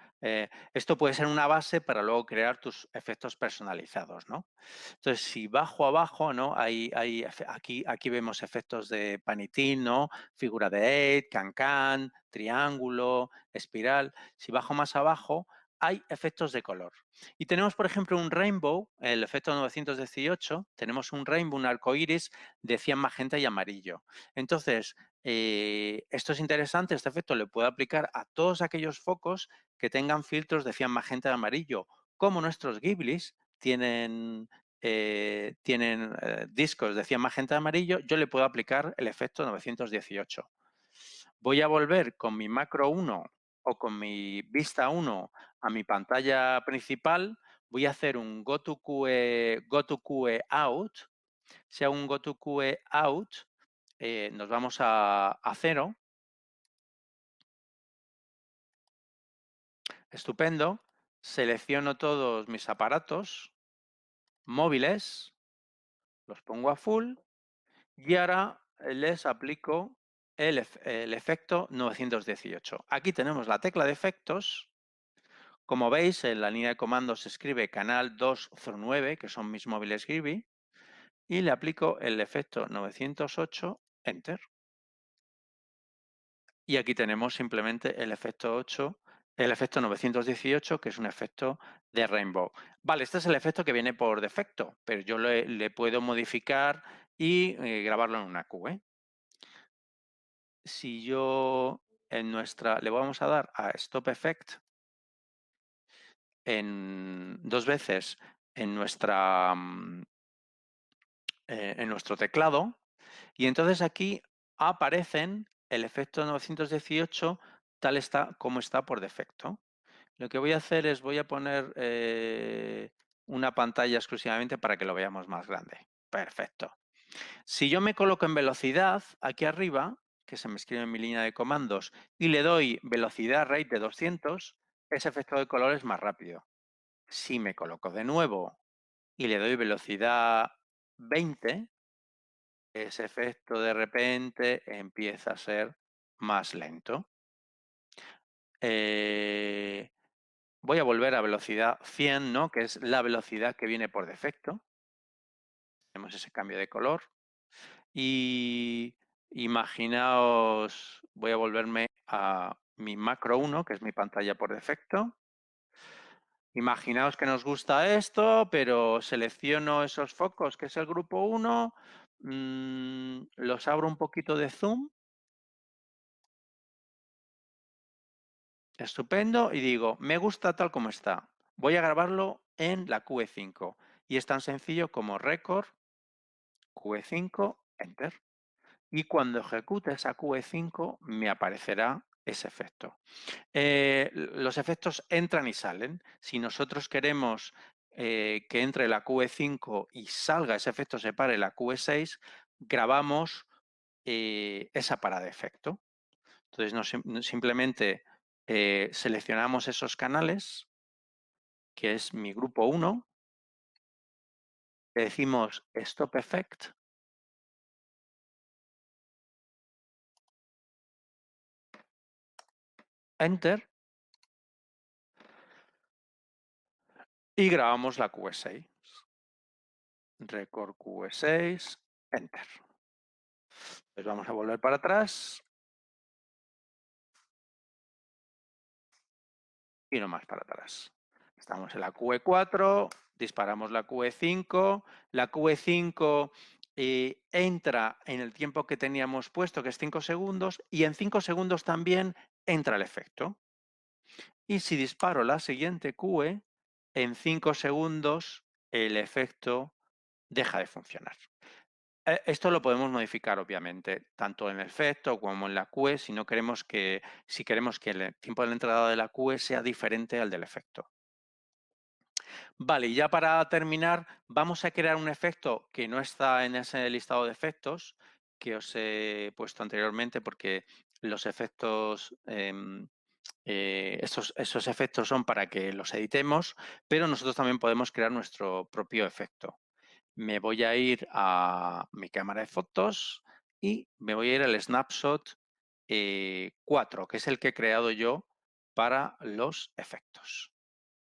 Esto puede ser una base para luego crear tus efectos personalizados, ¿no? Entonces, si bajo abajo, ¿no? Aquí vemos efectos de panitín, ¿no? Figura de 8, can-can, triángulo, espiral. Si bajo más abajo, hay efectos de color. Y tenemos, por ejemplo, un rainbow, el efecto 918, tenemos un rainbow, un arco iris de cian, magenta y amarillo. Entonces, esto es interesante, este efecto le puedo aplicar a todos aquellos focos que tengan filtros de cian, magenta y amarillo, como nuestros Ghiblis tienen discos de cian, magenta y amarillo, yo le puedo aplicar el efecto 918. Voy a volver con mi macro 1 o con mi vista 1 a mi pantalla principal, voy a hacer un go to QE out. Si hago un go to QE out, nos vamos a 0. Estupendo. Selecciono todos mis aparatos móviles, los pongo a full y ahora les aplico el efecto 918. Aquí tenemos la tecla de efectos. Como veis, en la línea de comandos se escribe canal 209, que son mis móviles Ghibli, y le aplico el efecto 908, Enter. Y aquí tenemos simplemente el efecto 8, el efecto 918, que es un efecto de Rainbow. Vale, este es el efecto que viene por defecto, pero yo le puedo modificar y grabarlo en una QE. Si yo le vamos a dar a Stop Effect dos veces en en nuestro teclado, y entonces aquí aparecen el efecto 918 tal está como está por defecto. Lo que voy a hacer es voy a poner una pantalla exclusivamente para que lo veamos más grande. Perfecto. Si yo me coloco en velocidad aquí arriba, que se me escribe en mi línea de comandos, y le doy velocidad rate de 200, ese efecto de color es más rápido. Si me coloco de nuevo y le doy velocidad 20, ese efecto de repente empieza a ser más lento. Voy a volver a velocidad 100, ¿no? Que es la velocidad que viene por defecto. Tenemos ese cambio de color. Y imaginaos, voy a volverme a mi macro 1, que es mi pantalla por defecto. Imaginaos que nos gusta esto, pero selecciono esos focos, que es el grupo 1, los abro un poquito de zoom. Estupendo, y digo, me gusta tal como está. Voy a grabarlo en la QE5 y es tan sencillo como record, QE5, enter. Y cuando ejecute esa QE5 me aparecerá ese efecto. Los efectos entran y salen. Si nosotros queremos que entre la QE5 y salga ese efecto, se pare la QE6, grabamos esa parada de efecto. Entonces, simplemente seleccionamos esos canales, que es mi grupo 1, le decimos Stop Effect, Enter, y grabamos la QE6. Record QE6, Enter. Pues vamos a volver para atrás y no más para atrás. Estamos en la QE4, disparamos la QE5, la QE5 entra en el tiempo que teníamos puesto, que es 5 segundos, y en 5 segundos también entra el efecto. Y si disparo la siguiente QE, en 5 segundos el efecto deja de funcionar. Esto lo podemos modificar, obviamente, tanto en el efecto como en la QE, si queremos que el tiempo de la entrada de la QE sea diferente al del efecto. Vale, y ya para terminar, vamos a crear un efecto que no está en ese listado de efectos que os he puesto anteriormente, porque los efectos, esos efectos son para que los editemos, pero nosotros también podemos crear nuestro propio efecto. Me voy a ir a mi cámara de fotos y me voy a ir al snapshot 4, que es el que he creado yo para los efectos.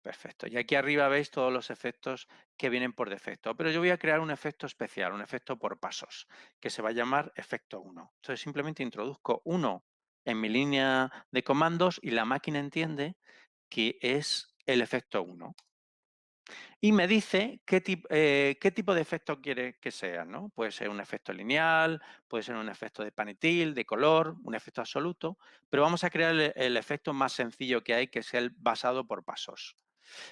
Perfecto. Y aquí arriba veis todos los efectos que vienen por defecto, pero yo voy a crear un efecto especial, un efecto por pasos, que se va a llamar efecto 1. Entonces simplemente introduzco 1 en mi línea de comandos y la máquina entiende que es el efecto 1. Y me dice qué tipo de efecto quiere que sea, ¿no? Puede ser un efecto lineal, puede ser un efecto de panitil, de color, un efecto absoluto, pero vamos a crear el efecto más sencillo que hay, que es el basado por pasos.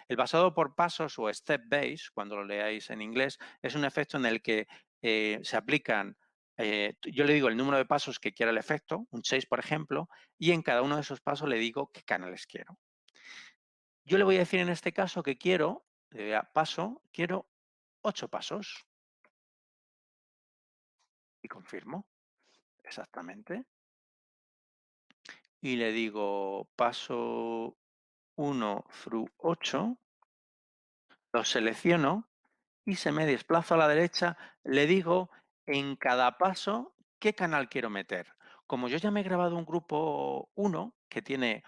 El basado por pasos o step based, cuando lo leáis en inglés, es un efecto en el que se aplican, yo le digo el número de pasos que quiera el efecto, un 6 por ejemplo, y en cada uno de esos pasos le digo qué canales quiero. Yo le voy a decir en este caso que quiero, le doy a paso, quiero 8 pasos y confirmo exactamente. Y le digo paso 1 through 8, lo selecciono y se me desplazo a la derecha, le digo en cada paso qué canal quiero meter. Como yo ya me he grabado un grupo 1 que tiene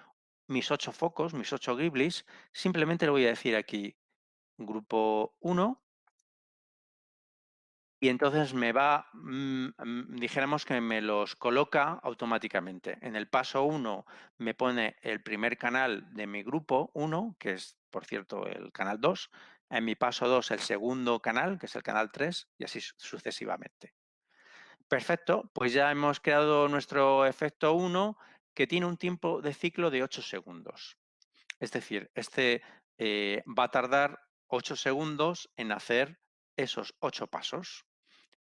mis 8 focos, mis 8 Ghiblis, simplemente le voy a decir aquí grupo 1 y entonces me va, dijéramos que me los coloca automáticamente. En el paso 1 me pone el primer canal de mi grupo 1, que es, por cierto, el canal 2. En mi paso 2 el segundo canal, que es el canal 3, y así sucesivamente. Perfecto, pues ya hemos creado nuestro efecto 1, que tiene un tiempo de ciclo de 8 segundos. Es decir, va a tardar 8 segundos en hacer esos 8 pasos.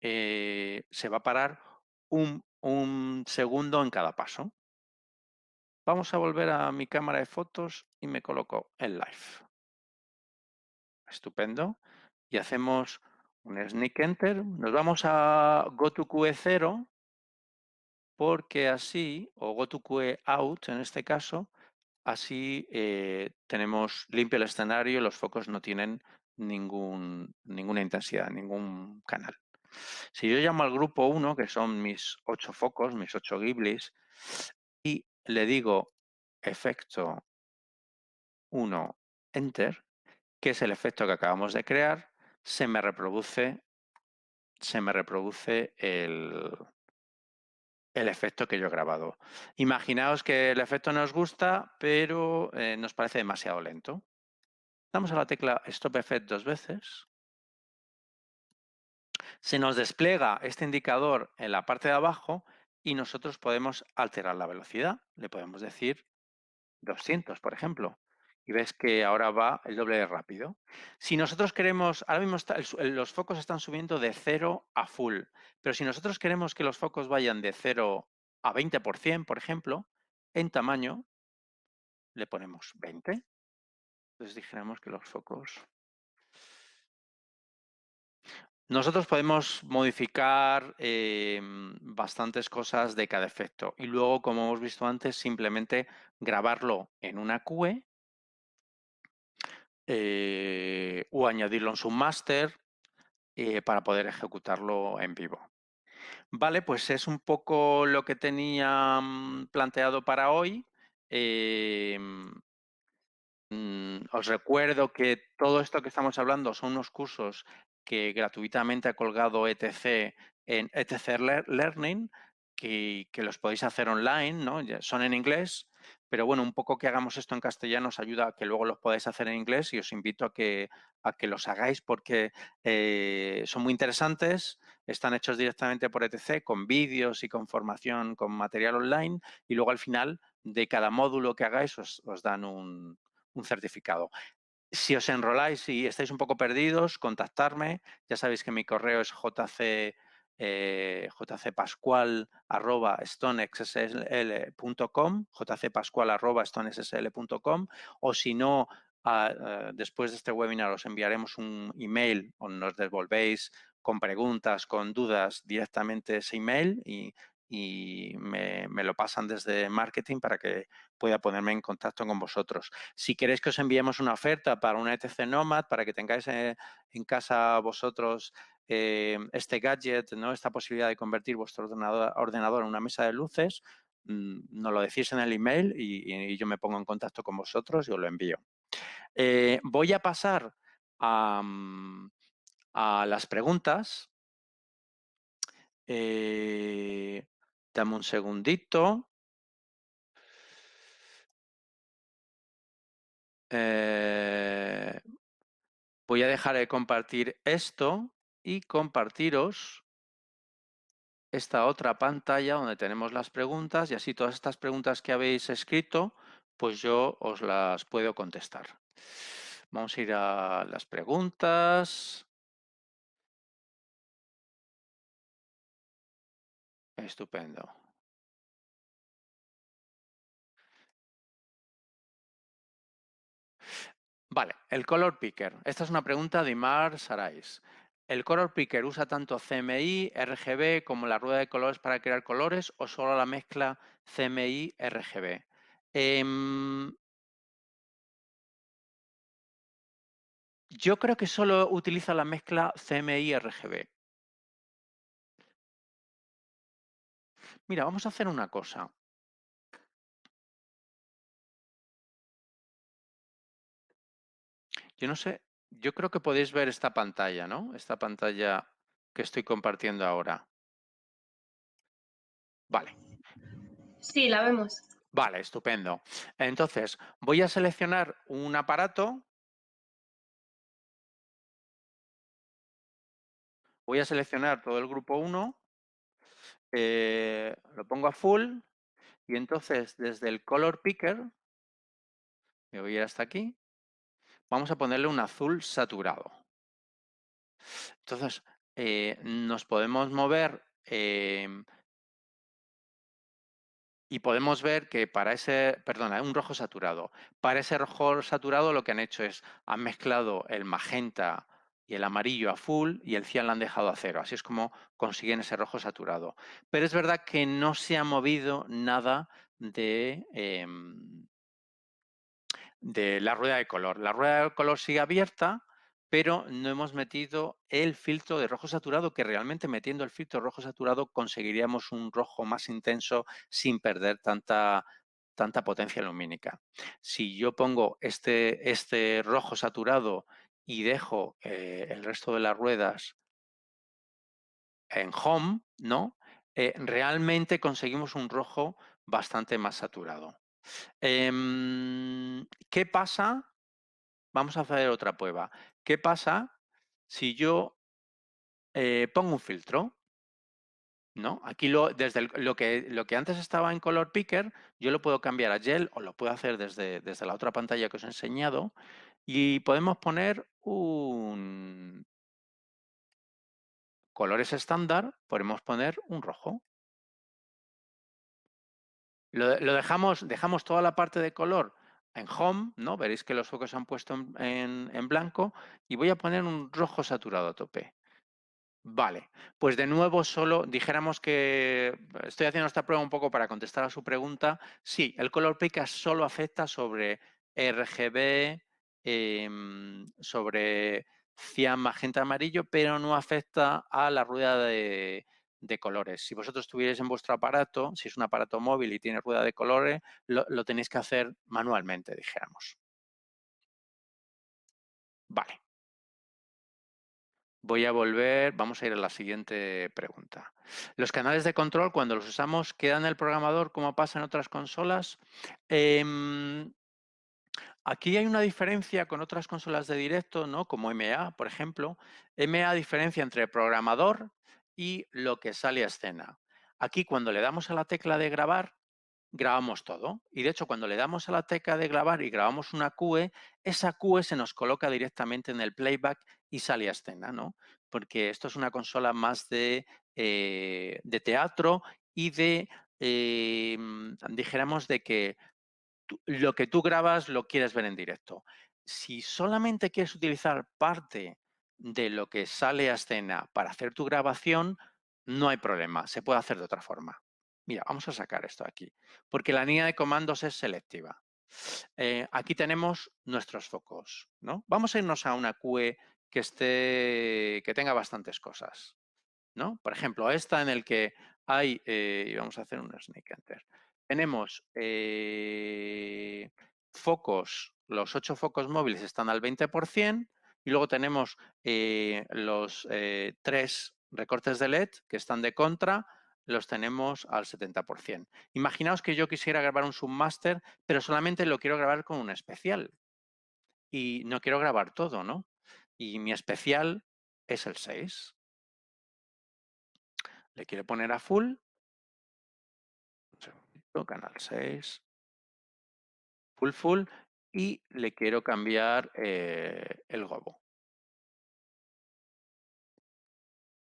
Se va a parar un segundo en cada paso. Vamos a volver a mi cámara de fotos y me coloco en live. Estupendo. Y hacemos un sneak enter. Nos vamos a GoToQE0 porque así, o go to queue out en este caso, así tenemos limpio el escenario y los focos no tienen ninguna intensidad, ningún canal. Si yo llamo al grupo 1, que son mis 8 focos, mis 8 Ghiblis, y le digo efecto 1, enter, que es el efecto que acabamos de crear, se me reproduce el efecto que yo he grabado. Imaginaos que el efecto nos gusta, pero nos parece demasiado lento. Damos a la tecla Stop Effect 2 veces. Se nos despliega este indicador en la parte de abajo y nosotros podemos alterar la velocidad. Le podemos decir 200, por ejemplo. Y ves que ahora va el doble de rápido. Si nosotros queremos, ahora mismo los focos están subiendo de 0 a full, pero si nosotros queremos que los focos vayan de 0 a 20%, por ejemplo, en tamaño, le ponemos 20. Entonces dijéramos que los focos... Nosotros podemos modificar bastantes cosas de cada efecto y luego, como hemos visto antes, simplemente grabarlo en una QE o añadirlo en su master para poder ejecutarlo en vivo. Vale, pues es un poco lo que tenía planteado para hoy. Os recuerdo que todo esto que estamos hablando son unos cursos que gratuitamente ha colgado ETC en ETC Learning, que los podéis hacer online, ¿no? Son en inglés, pero bueno, un poco que hagamos esto en castellano os ayuda a que luego los podáis hacer en inglés y os invito a que los hagáis porque son muy interesantes, están hechos directamente por ETC con vídeos y con formación, con material online y luego al final de cada módulo que hagáis os dan un certificado. Si os enroláis y estáis un poco perdidos, contactarme. Ya sabéis que mi correo es jcpascual@stonexsl.com, jcpascual@stonexsl.com, o si no, después de este webinar os enviaremos un email o nos devolvéis con preguntas, con dudas directamente ese email y me lo pasan desde marketing para que pueda ponerme en contacto con vosotros. Si queréis que os enviemos una oferta para una ETC Nomad, para que tengáis en casa vosotros este gadget, ¿no? Esta posibilidad de convertir vuestro ordenador en una mesa de luces, nos lo decís en el email y yo me pongo en contacto con vosotros y os lo envío. Voy a pasar a las preguntas. Dame un segundito. Voy a dejar de compartir esto y compartiros esta otra pantalla donde tenemos las preguntas y así todas estas preguntas que habéis escrito, pues yo os las puedo contestar. Vamos a ir a las preguntas. Estupendo. Vale, el color picker. Esta es una pregunta de Imar Sarais. ¿El color picker usa tanto CMI, RGB como la rueda de colores para crear colores o solo la mezcla CMI, RGB? Yo creo que solo utiliza la mezcla CMI-RGB. Mira, vamos a hacer una cosa. Yo no sé, yo creo que podéis ver esta pantalla, ¿no? Esta pantalla que estoy compartiendo ahora. Vale. Sí, la vemos. Vale, estupendo. Entonces, voy a seleccionar un aparato. Voy a seleccionar todo el grupo 1. Lo pongo a full. Y entonces, desde el color picker, me voy a ir hasta aquí. Vamos a ponerle un azul saturado. Entonces, nos podemos mover y podemos ver que para ese, perdona, un rojo saturado. Para ese rojo saturado lo que han hecho es, han mezclado el magenta y el amarillo a full y el cian lo han dejado a cero. Así es como consiguen ese rojo saturado. Pero es verdad que no se ha movido nada de la rueda de color. La rueda de color sigue abierta, pero no hemos metido el filtro de rojo saturado, que realmente metiendo el filtro rojo saturado conseguiríamos un rojo más intenso sin perder tanta potencia lumínica. Si yo pongo este rojo saturado y dejo el resto de las ruedas en home, ¿no? Realmente conseguimos un rojo bastante más saturado. ¿Qué pasa? Vamos a hacer otra prueba. ¿Qué pasa si yo pongo un filtro? ¿No? Aquí desde lo que antes estaba en Color Picker, yo lo puedo cambiar a Gel o lo puedo hacer desde la otra pantalla que os he enseñado y podemos poner un colores estándar, podemos poner un rojo. Dejamos toda la parte de color en Home, ¿no? Veréis que los focos se han puesto en blanco y voy a poner un rojo saturado a tope. Vale, pues de nuevo solo dijéramos que estoy haciendo esta prueba un poco para contestar a su pregunta. Sí, el color picker solo afecta sobre RGB, sobre cian, magenta, amarillo, pero no afecta a la rueda de colores. Si vosotros tuvierais en vuestro aparato, si es un aparato móvil y tiene rueda de colores, lo tenéis que hacer manualmente, dijéramos. Vale. Voy a volver, vamos a ir a la siguiente pregunta. ¿Los canales de control, cuando los usamos, quedan en el programador como pasa en otras consolas? Aquí hay una diferencia con otras consolas de directo, ¿no? Como MA, por ejemplo. MA diferencia entre programador y lo que sale a escena. Aquí, cuando le damos a la tecla de grabar, grabamos todo. Y de hecho, cuando le damos a la tecla de grabar y grabamos una QE, esa QE se nos coloca directamente en el playback y sale a escena, ¿no? Porque esto es una consola más de teatro y dijéramos, de que lo que tú grabas lo quieres ver en directo. Si solamente quieres utilizar parte de lo que sale a escena para hacer tu grabación, no hay problema, se puede hacer de otra forma. Mira, vamos a sacar esto aquí, porque la línea de comandos es selectiva. Aquí tenemos nuestros focos, ¿no? Vamos a irnos a una QE que tenga bastantes cosas, ¿no? Por ejemplo, esta en el que hay, vamos a hacer un snake enter. Tenemos focos, los 8 focos móviles están al 20% y luego tenemos los 3 recortes de LED que están de contra, los tenemos al 70%. Imaginaos que yo quisiera grabar un submaster, pero solamente lo quiero grabar con un especial y no quiero grabar todo, ¿no? Y mi especial es el 6. Le quiero poner a full. Un segundito, canal 6. Full. Y le quiero cambiar el gobo.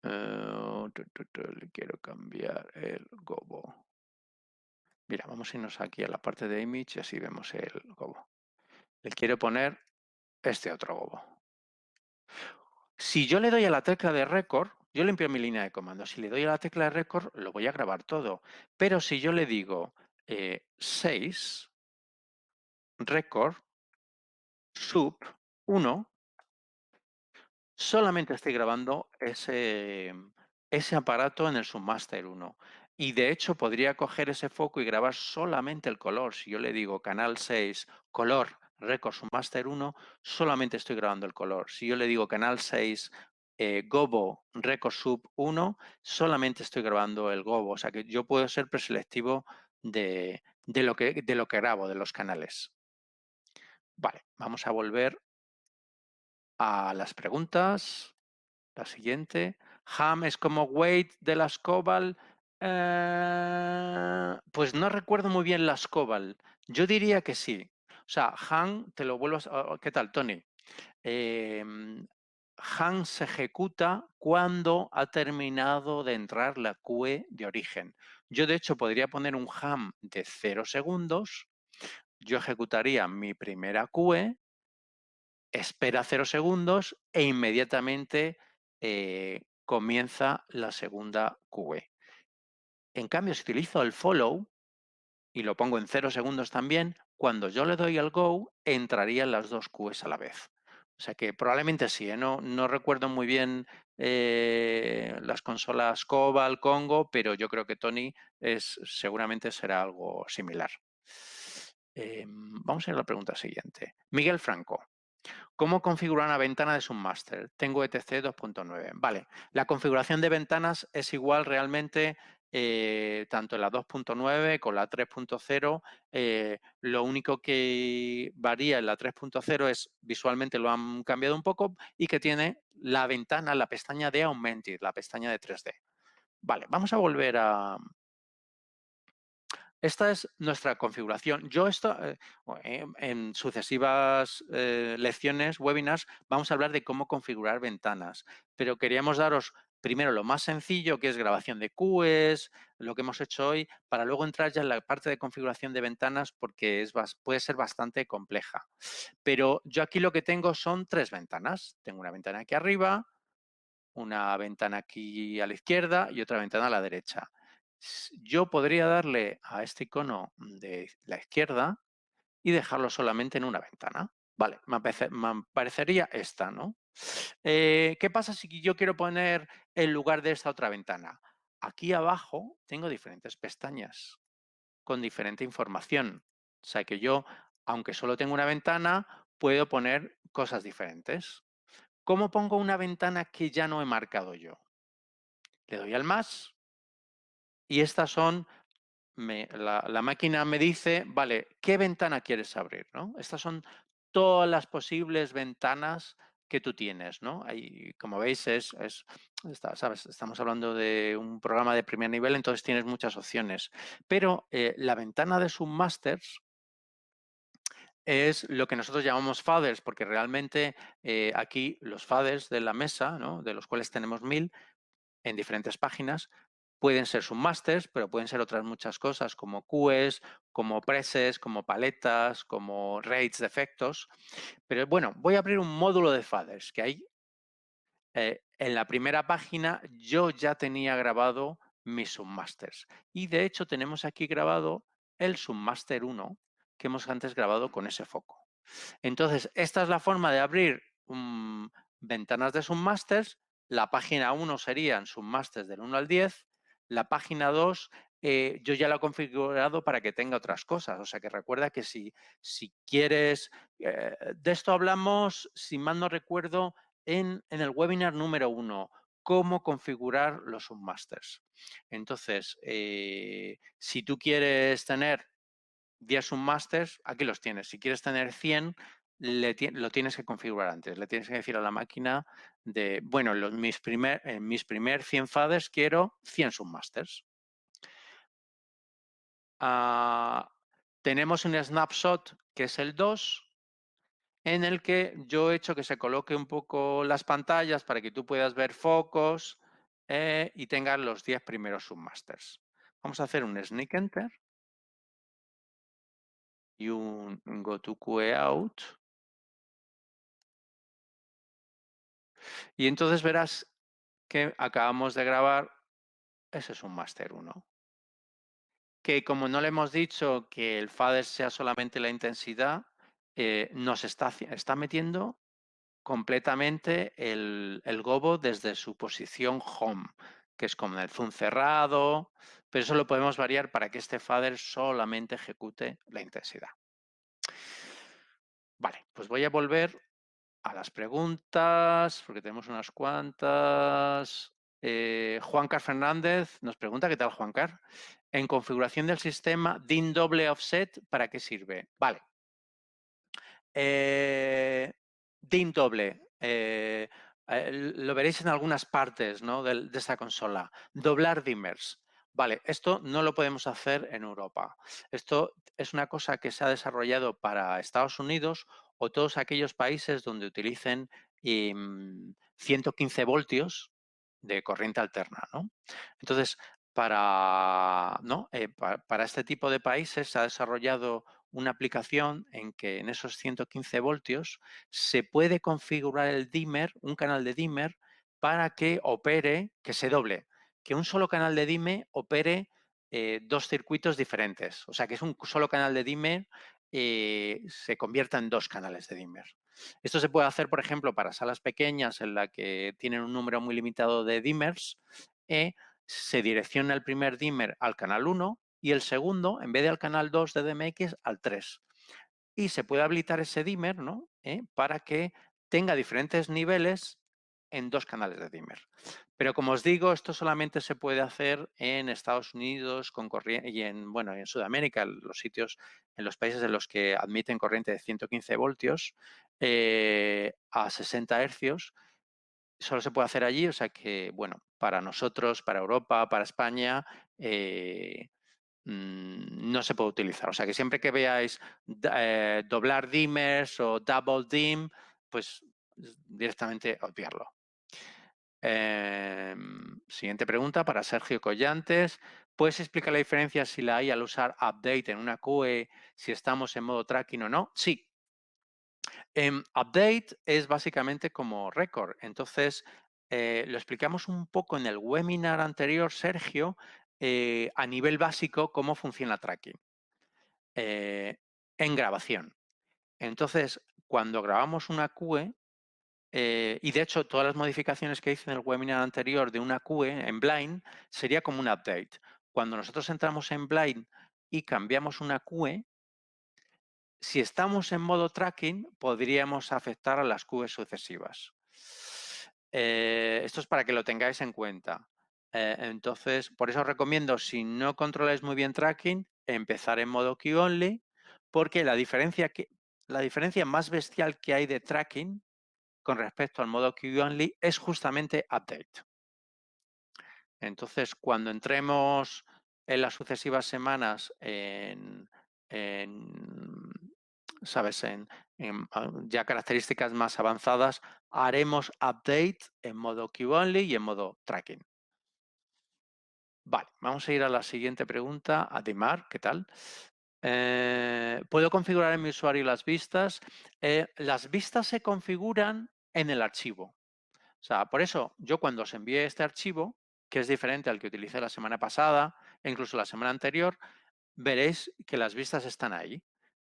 Le quiero cambiar el gobo. Mira, vamos a irnos aquí a la parte de image y así vemos el gobo. Le quiero poner este otro gobo. Si yo le doy a la tecla de record, yo limpio mi línea de comando. Si le doy a la tecla de record, lo voy a grabar todo. Pero si yo le digo 6, record, sub 1, solamente estoy grabando ese aparato en el Submaster 1. Y de hecho podría coger ese foco y grabar solamente el color. Si yo le digo canal 6, color, record Submaster 1, solamente estoy grabando el color. Si yo le digo canal 6, gobo, record sub 1, solamente estoy grabando el gobo. O sea que yo puedo ser preselectivo de lo que grabo, de los canales. Vale, vamos a volver a las preguntas. La siguiente. Ham es como Wade de las Cobalt. Pues no recuerdo muy bien las Cobalt. Yo diría que sí. O sea, Ham, te lo vuelvo a... ¿Qué tal, Tony? Ham se ejecuta cuando ha terminado de entrar la QE de origen. Yo, de hecho, podría poner un Ham de 0 segundos. Yo ejecutaría mi primera QE espera 0 segundos e inmediatamente comienza la segunda QE. En cambio, si utilizo el follow y lo pongo en 0 segundos también, cuando yo le doy al go, entrarían las dos QEs a la vez. O sea que probablemente sí, ¿eh? No recuerdo muy bien las consolas Cobalt, Congo, pero yo creo que Tony seguramente será algo similar. Vamos a ir a la pregunta siguiente. Miguel Franco. ¿Cómo configurar una ventana de Submaster? Tengo ETC 2.9. Vale, la configuración de ventanas es igual realmente tanto en la 2.9 con la 3.0. Lo único que varía en la 3.0 es visualmente lo han cambiado un poco y que tiene la ventana, la pestaña de Augmented, la pestaña de 3D. Vale, vamos a volver a, esta es nuestra configuración. Yo en sucesivas lecciones, webinars, vamos a hablar de cómo configurar ventanas, pero queríamos daros primero lo más sencillo, que es grabación de QEs, lo que hemos hecho hoy, para luego entrar ya en la parte de configuración de ventanas porque puede ser bastante compleja. Pero yo aquí lo que tengo son 3 ventanas. Tengo una ventana aquí arriba, una ventana aquí a la izquierda y otra ventana a la derecha. Yo podría darle a este icono de la izquierda y dejarlo solamente en una ventana. Vale, me parecería esta, ¿no? ¿Qué pasa si yo quiero poner en lugar de esta otra ventana? Aquí abajo tengo diferentes pestañas con diferente información. O sea que yo, aunque solo tengo una ventana, puedo poner cosas diferentes. ¿Cómo pongo una ventana que ya no he marcado yo? Le doy al más y estas son, la máquina me dice, vale, ¿qué ventana quieres abrir? ¿No? Estas son todas las posibles ventanas que tú tienes, ¿no? Ahí, como veis, ¿sabes? Estamos hablando de un programa de primer nivel, entonces tienes muchas opciones. Pero la ventana de Submasters es lo que nosotros llamamos faders, porque realmente aquí los faders de la mesa, ¿no? De los cuales tenemos 1000, en diferentes páginas. Pueden ser submasters, pero pueden ser otras muchas cosas como QEs, como presets, como paletas, como rates de efectos. Pero bueno, voy a abrir un módulo de faders que hay en la primera página yo ya tenía grabado mis submasters. Y de hecho tenemos aquí grabado el submaster 1 que hemos antes grabado con ese foco. Entonces, esta es la forma de abrir ventanas de submasters. La página 1 serían submasters del 1 al 10. La página 2 yo ya la he configurado para que tenga otras cosas. O sea que recuerda que si quieres... de esto hablamos, si mal no recuerdo, en el webinar número 1, cómo configurar los submasters. Entonces, si tú quieres tener 10 submasters, aquí los tienes. Si quieres tener 100, lo tienes que configurar antes. Le tienes que decir a la máquina de, bueno, en mis primer 100 faders quiero 100 submasters. Tenemos un snapshot que es el 2, en el que yo he hecho que se coloque un poco las pantallas para que tú puedas ver focos y tengas los 10 primeros submasters. Vamos a hacer un sneak enter y un go to QE out. Y entonces verás que acabamos de grabar, ese es un Master 1. Que como no le hemos dicho que el fader sea solamente la intensidad, nos está metiendo completamente el gobo desde su posición home, que es como en el zoom cerrado, pero eso lo podemos variar para que este fader solamente ejecute la intensidad. Vale, pues voy a volver a las preguntas, porque tenemos unas cuantas. Juancar Fernández nos pregunta, ¿qué tal, Juancar? En configuración del sistema, DIN doble offset, ¿para qué sirve? Vale. DIN doble. Lo veréis en algunas partes, ¿no? de esta consola. Doblar dimmers. Vale, esto no lo podemos hacer en Europa. Esto es una cosa que se ha desarrollado para Estados Unidos o todos aquellos países donde utilicen 115 voltios de corriente alterna, ¿no? Entonces, para este tipo de países se ha desarrollado una aplicación en que en esos 115 voltios se puede configurar el dimmer, un canal de dimmer, para que opere, que se doble, que un solo canal de dimmer opere dos circuitos diferentes. O sea, que es un solo canal de dimmer se convierta en dos canales de dimmer. Esto se puede hacer, por ejemplo, para salas pequeñas en las que tienen un número muy limitado de dimmers. Se direcciona el primer dimmer al canal 1 y el segundo, en vez de al canal 2 de DMX, al 3. Y se puede habilitar ese dimmer, ¿no? Para que tenga diferentes niveles en dos canales de dimmer. Pero como os digo, esto solamente se puede hacer en Estados Unidos con y en Sudamérica, en los sitios, en los países en los que admiten corriente de 115 voltios a 60 hercios. Solo se puede hacer allí, o sea que, bueno, para nosotros, para Europa, para España, no se puede utilizar. O sea que siempre que veáis doblar dimmers o double dim, pues directamente obviarlo. Siguiente pregunta para Sergio Collantes. ¿Puedes explicar la diferencia si la hay al usar update en una QE, si estamos en modo tracking o no? Sí. Update es básicamente como record. Entonces, lo explicamos un poco en el webinar anterior, Sergio, a nivel básico, cómo funciona tracking en grabación. Entonces, cuando grabamos una QE, y de hecho, todas las modificaciones que hice en el webinar anterior de una QE en Blind sería como un update. Cuando nosotros entramos en Blind y cambiamos una QE, si estamos en modo tracking, podríamos afectar a las QE sucesivas. Esto es para que lo tengáis en cuenta. Entonces, por eso os recomiendo, si no controláis muy bien tracking, empezar en modo Q only, porque la diferencia más bestial que hay de tracking con respecto al modo Q only es justamente update. Entonces, cuando entremos en las sucesivas semanas ¿sabes? En ya características más avanzadas, haremos update en modo Q only y en modo tracking. Vale, vamos a ir a la siguiente pregunta. Ademar, ¿qué tal? ¿Puedo configurar en mi usuario las vistas? Las vistas se configuran en el archivo. O sea, por eso yo cuando os envié este archivo, que es diferente al que utilicé la semana pasada e incluso la semana anterior, veréis que las vistas están ahí.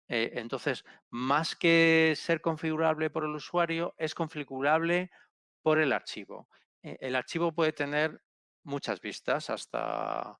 Entonces, más que ser configurable por el usuario, es configurable por el archivo. El archivo puede tener muchas vistas, hasta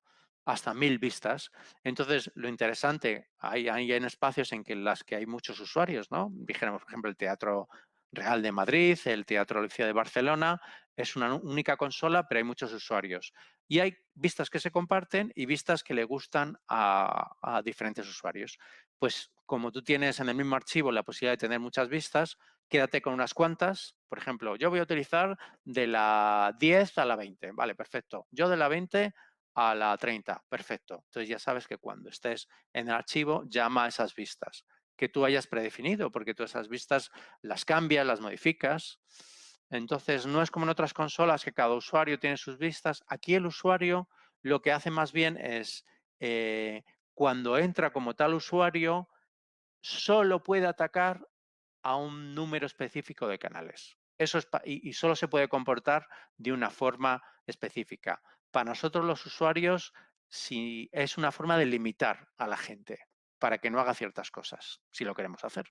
1000 vistas. Entonces, lo interesante, hay en espacios en que las que hay muchos usuarios, ¿no? Dijéramos, por ejemplo, el Teatro Real de Madrid, el Teatro Liceo de Barcelona, es una única consola, pero hay muchos usuarios. Y hay vistas que se comparten y vistas que le gustan a diferentes usuarios. Pues como tú tienes en el mismo archivo la posibilidad de tener muchas vistas, quédate con unas cuantas. Por ejemplo, yo voy a utilizar de la 10 a la 20. Vale, perfecto. Yo de la 20 a la 30. Perfecto. Entonces ya sabes que cuando estés en el archivo, llama a esas vistas que tú hayas predefinido, porque tú esas vistas las cambias, las modificas. Entonces, no es como en otras consolas que cada usuario tiene sus vistas. Aquí el usuario lo que hace más bien es, cuando entra como tal usuario, solo puede atacar a un número específico de canales. Eso es y solo se puede comportar de una forma específica. Para nosotros los usuarios, si es una forma de limitar a la gente para que no haga ciertas cosas, si lo queremos hacer.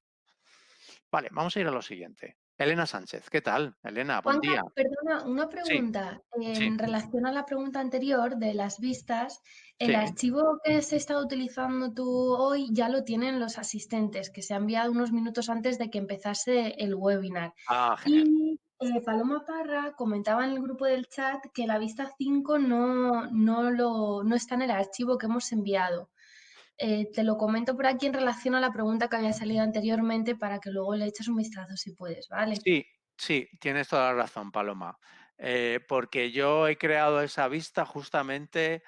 Vale, vamos a ir a lo siguiente. Elena Sánchez, ¿qué tal? Elena, buen Juanca, día. perdona, una Sí, pregunta. sí, En relación a la pregunta anterior de las vistas, el sí. archivo que se está utilizando tú hoy ya lo tienen los asistentes, que se ha enviado unos minutos antes de que empezase el webinar. Ah, genial. Y Paloma Parra comentaba en el grupo del chat que la vista 5 no está en el archivo que hemos enviado. Te lo comento por aquí en relación a la pregunta que había salido anteriormente para que luego le eches un vistazo si puedes, ¿vale? Sí, sí, tienes toda la razón, Paloma. Porque yo he creado esa vista justamente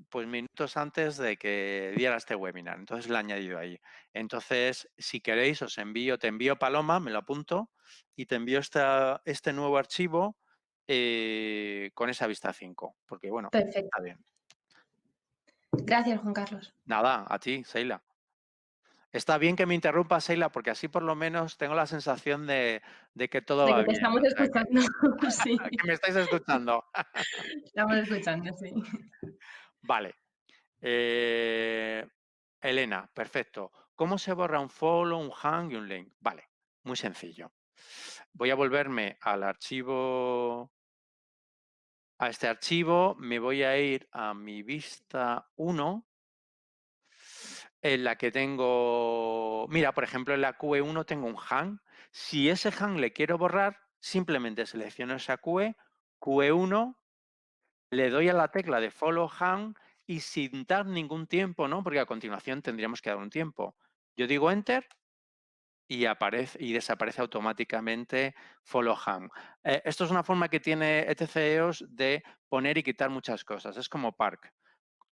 pues minutos antes de que diera este webinar. Entonces la he añadido ahí. Entonces, si queréis, te envío Paloma, me lo apunto, y te envío este nuevo archivo con esa vista 5. Porque bueno, Perfecto. está bien. Gracias, Juan Carlos. Nada, a ti, Seila. Está bien que me interrumpas, Sheila, porque así por lo menos tengo la sensación de que todo De va que te bien, estamos o sea, escuchando, sí, que me estáis escuchando. estamos escuchando, sí. Vale. Eh, Elena, perfecto. ¿Cómo se borra un follow, un hang y un link? Vale, muy sencillo. Voy a volverme al archivo, a este archivo, me voy a ir a mi vista 1, en la que tengo, mira, por ejemplo, en la QE1 tengo un hang. Si ese hang le quiero borrar, simplemente selecciono esa QE, QE1, le doy a la tecla de follow hang y sin dar ningún tiempo, ¿no? Porque a continuación tendríamos que dar un tiempo. Yo digo enter y aparece y desaparece automáticamente follow hang. Esto es una forma que tiene ETC de poner y quitar muchas cosas. Es como park.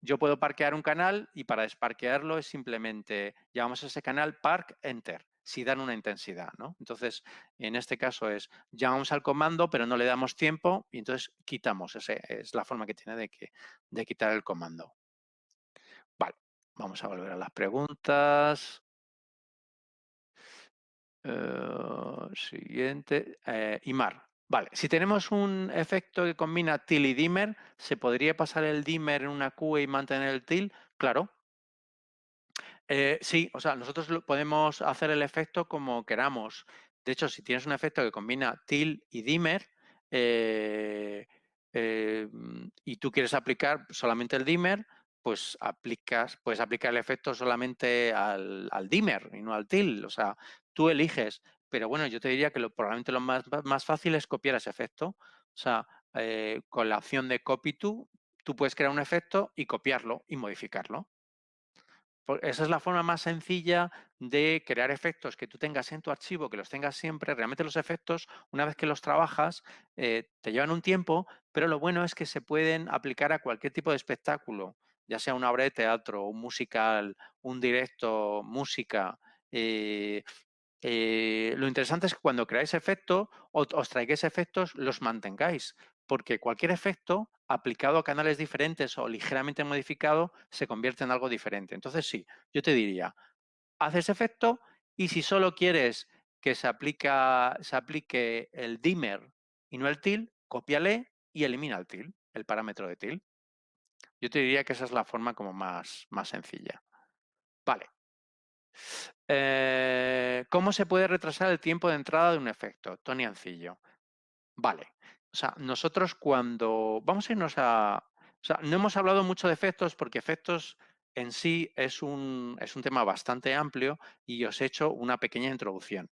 Yo puedo parquear un canal y para desparquearlo es simplemente llamamos a ese canal park enter, si dan una intensidad, ¿no? Entonces, en este caso es llamamos al comando, pero no le damos tiempo y entonces quitamos. Esa es la forma que tiene de quitar el comando. Vale, vamos a volver a las preguntas. Siguiente. Imar. Vale, si tenemos un efecto que combina till y dimmer, ¿se podría pasar el dimmer en una QE y mantener el till? Claro. Sí, o sea, nosotros podemos hacer el efecto como queramos. De hecho, si tienes un efecto que combina till y dimmer y tú quieres aplicar solamente el dimmer, pues puedes aplicar el efecto solamente al dimmer y no al till. O sea, tú eliges. Pero bueno, yo te diría que probablemente lo más fácil es copiar ese efecto. O sea, con la opción de copy to, tú puedes crear un efecto y copiarlo y modificarlo. Esa es la forma más sencilla de crear efectos que tú tengas en tu archivo, que los tengas siempre. Realmente los efectos, una vez que los trabajas, te llevan un tiempo, pero lo bueno es que se pueden aplicar a cualquier tipo de espectáculo, ya sea una obra de teatro, un musical, un directo, música. eh, lo interesante es que cuando creáis efectos, os traigáis efectos, los mantengáis, porque cualquier efecto aplicado a canales diferentes o ligeramente modificado se convierte en algo diferente. Entonces sí, yo te diría, haz ese efecto y si solo quieres que se aplique el dimmer y no el till, cópiale y elimina el till, el parámetro de till. Yo te diría que esa es la forma como más sencilla. Vale. ¿Cómo se puede retrasar el tiempo de entrada de un efecto? Tony Ancillo. Vale. O sea, nosotros cuando... Vamos a irnos a... O sea, no hemos hablado mucho de efectos porque efectos en sí es un tema bastante amplio y os he hecho una pequeña introducción.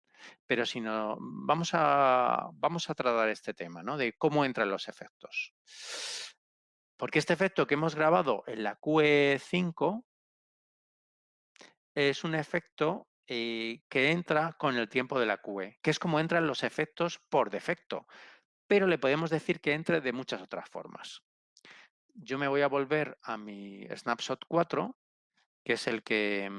Pero si no, vamos a tratar este tema, ¿no? De cómo entran los efectos. Porque este efecto que hemos grabado en la QE5 es un efecto que entra con el tiempo de la QE, que es como entran los efectos por defecto, pero le podemos decir que entre de muchas otras formas. Yo me voy a volver a mi Snapshot 4, que es el que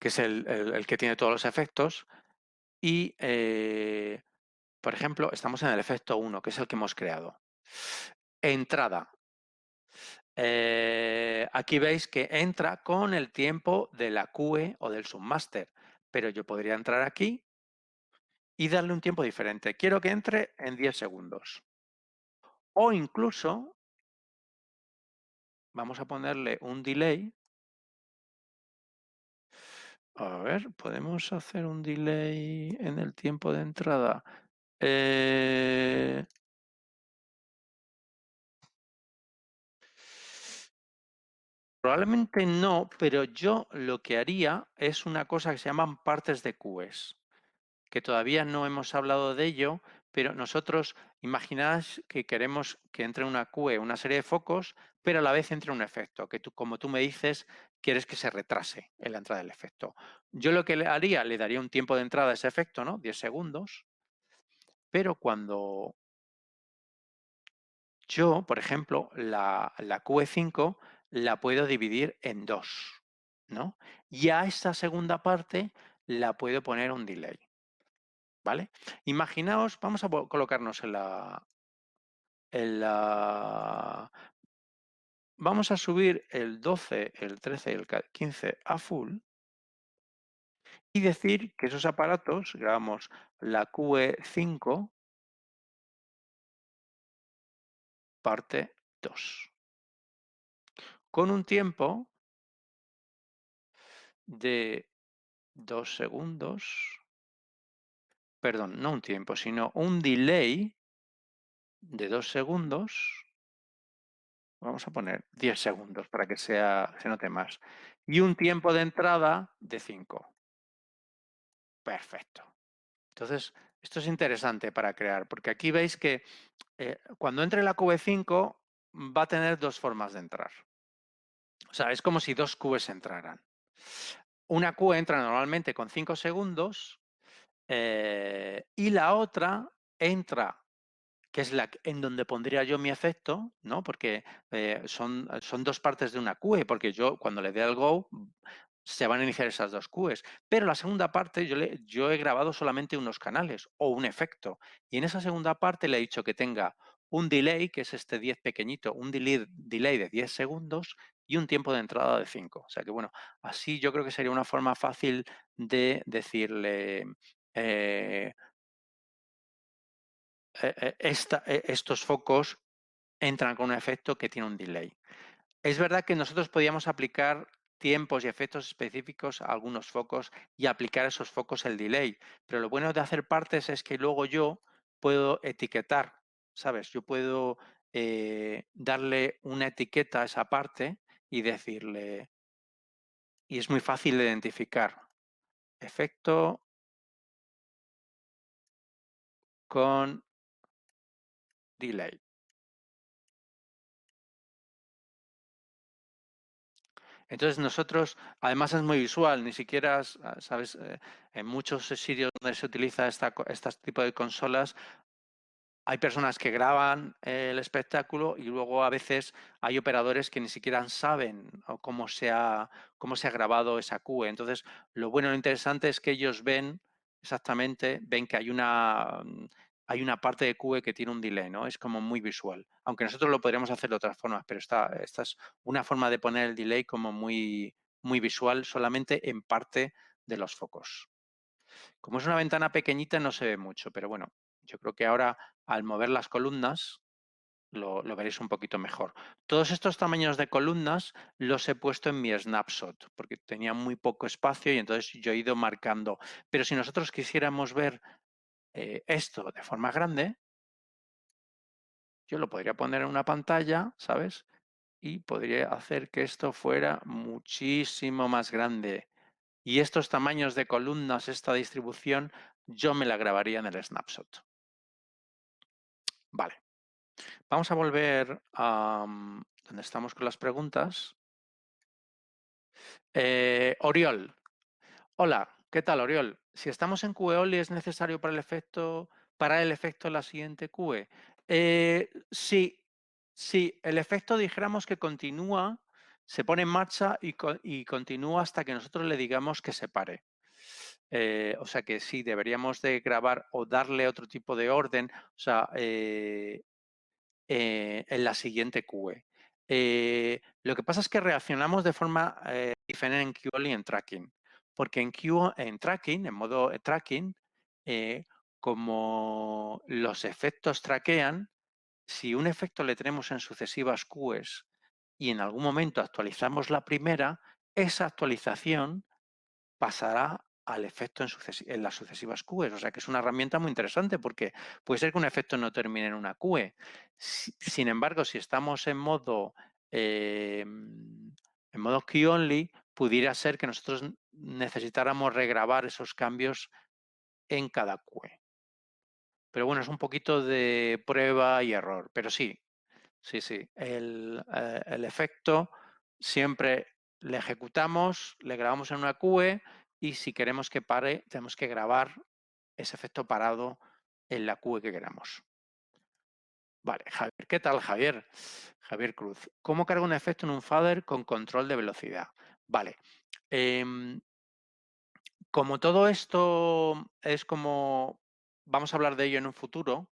es el que tiene todos los efectos, y, por ejemplo, estamos en el efecto 1, que es el que hemos creado. Entrada. Aquí veis que entra con el tiempo de la QE o del submaster, pero yo podría entrar aquí y darle un tiempo diferente. Quiero que entre en 10 segundos. O incluso, vamos a ponerle un delay. A ver, ¿podemos hacer un delay en el tiempo de entrada? Eh, Probablemente no, pero yo lo que haría es una cosa que se llaman partes de QEs, que todavía no hemos hablado de ello, pero nosotros imaginad que queremos que entre una QE, una serie de focos, pero a la vez entre un efecto, que tú, como tú me dices, quieres que se retrase en la entrada del efecto. Yo lo que le haría, le daría un tiempo de entrada a ese efecto, ¿no? 10 segundos, pero cuando yo, por ejemplo, la QE5 la puedo dividir en dos, ¿no? Y a esta segunda parte la puedo poner un delay. ¿Vale? Imaginaos, vamos a colocarnos en la vamos a subir el 12, el 13 y el 15 a full y decir que esos aparatos, grabamos la QE5 parte 2, con un tiempo de 2 segundos, perdón, no un tiempo, sino un delay de 2 segundos. Vamos a poner 10 segundos para que se note más. Y un tiempo de entrada de 5. Perfecto. Entonces, esto es interesante para crear, porque aquí veis que cuando entre la QV5 va a tener dos formas de entrar. O sea, es como si dos QVs entraran. Una QV entra normalmente con 5 segundos y la otra entra, que es en donde pondría yo mi efecto, ¿no? Porque son dos partes de una QE, porque yo cuando le dé al Go se van a iniciar esas dos QEs. Pero la segunda parte yo he grabado solamente unos canales o un efecto. Y en esa segunda parte le he dicho que tenga un delay, que es este 10 pequeñito, un delay de 10 segundos y un tiempo de entrada de 5. O sea que bueno, así yo creo que sería una forma fácil de decirle eh, estos focos entran con un efecto que tiene un delay. Es verdad que nosotros podíamos aplicar tiempos y efectos específicos a algunos focos y aplicar a esos focos el delay, pero lo bueno de hacer partes es que luego yo puedo etiquetar, ¿sabes? Yo puedo darle una etiqueta a esa parte y decirle, y es muy fácil de identificar, efecto con delay. Entonces nosotros, además es muy visual, ni siquiera, sabes, en muchos sitios donde se utiliza este tipo de consolas, hay personas que graban el espectáculo y luego a veces hay operadores que ni siquiera saben cómo se ha grabado esa QE. Entonces, lo bueno, lo interesante es que ellos ven exactamente, ven que hay una parte de QE que tiene un delay, ¿no? Es como muy visual. Aunque nosotros lo podríamos hacer de otras formas, pero esta es una forma de poner el delay como muy, muy visual solamente en parte de los focos. Como es una ventana pequeñita no se ve mucho, pero bueno, yo creo que ahora al mover las columnas lo veréis un poquito mejor. Todos estos tamaños de columnas los he puesto en mi snapshot porque tenía muy poco espacio y entonces yo he ido marcando. Pero si nosotros quisiéramos ver esto de forma grande, yo lo podría poner en una pantalla, ¿sabes? Y podría hacer que esto fuera muchísimo más grande. Y estos tamaños de columnas, esta distribución, yo me la grabaría en el snapshot. Vale. Vamos a volver a donde estamos con las preguntas. Oriol. Hola, ¿qué tal, Oriol? Si estamos en QE ¿es necesario para el efecto la siguiente QE? Sí, sí, el efecto dijéramos que continúa, se pone en marcha y continúa hasta que nosotros le digamos que se pare. O sea que sí, deberíamos de grabar o darle otro tipo de orden. O sea, en la siguiente QE. Lo que pasa es que reaccionamos de forma diferente en QL y en tracking, porque en tracking, en modo tracking, como los efectos traquean, si un efecto le tenemos en sucesivas QEs y en algún momento actualizamos la primera, esa actualización pasará al efecto en las sucesivas QEs. O sea que es una herramienta muy interesante porque puede ser que un efecto no termine en una QE. Sin embargo, si estamos en modo key only, pudiera ser que nosotros necesitáramos regrabar esos cambios en cada QE. Pero bueno, es un poquito de prueba y error. Pero sí, sí, sí. El efecto siempre le ejecutamos, le grabamos en una QE y si queremos que pare, tenemos que grabar ese efecto parado en la QE que queramos. Vale, Javier, ¿qué tal, Javier? Javier Cruz. ¿Cómo cargo un efecto en un fader con control de velocidad? Vale. Como todo esto es como, vamos a hablar de ello en un futuro,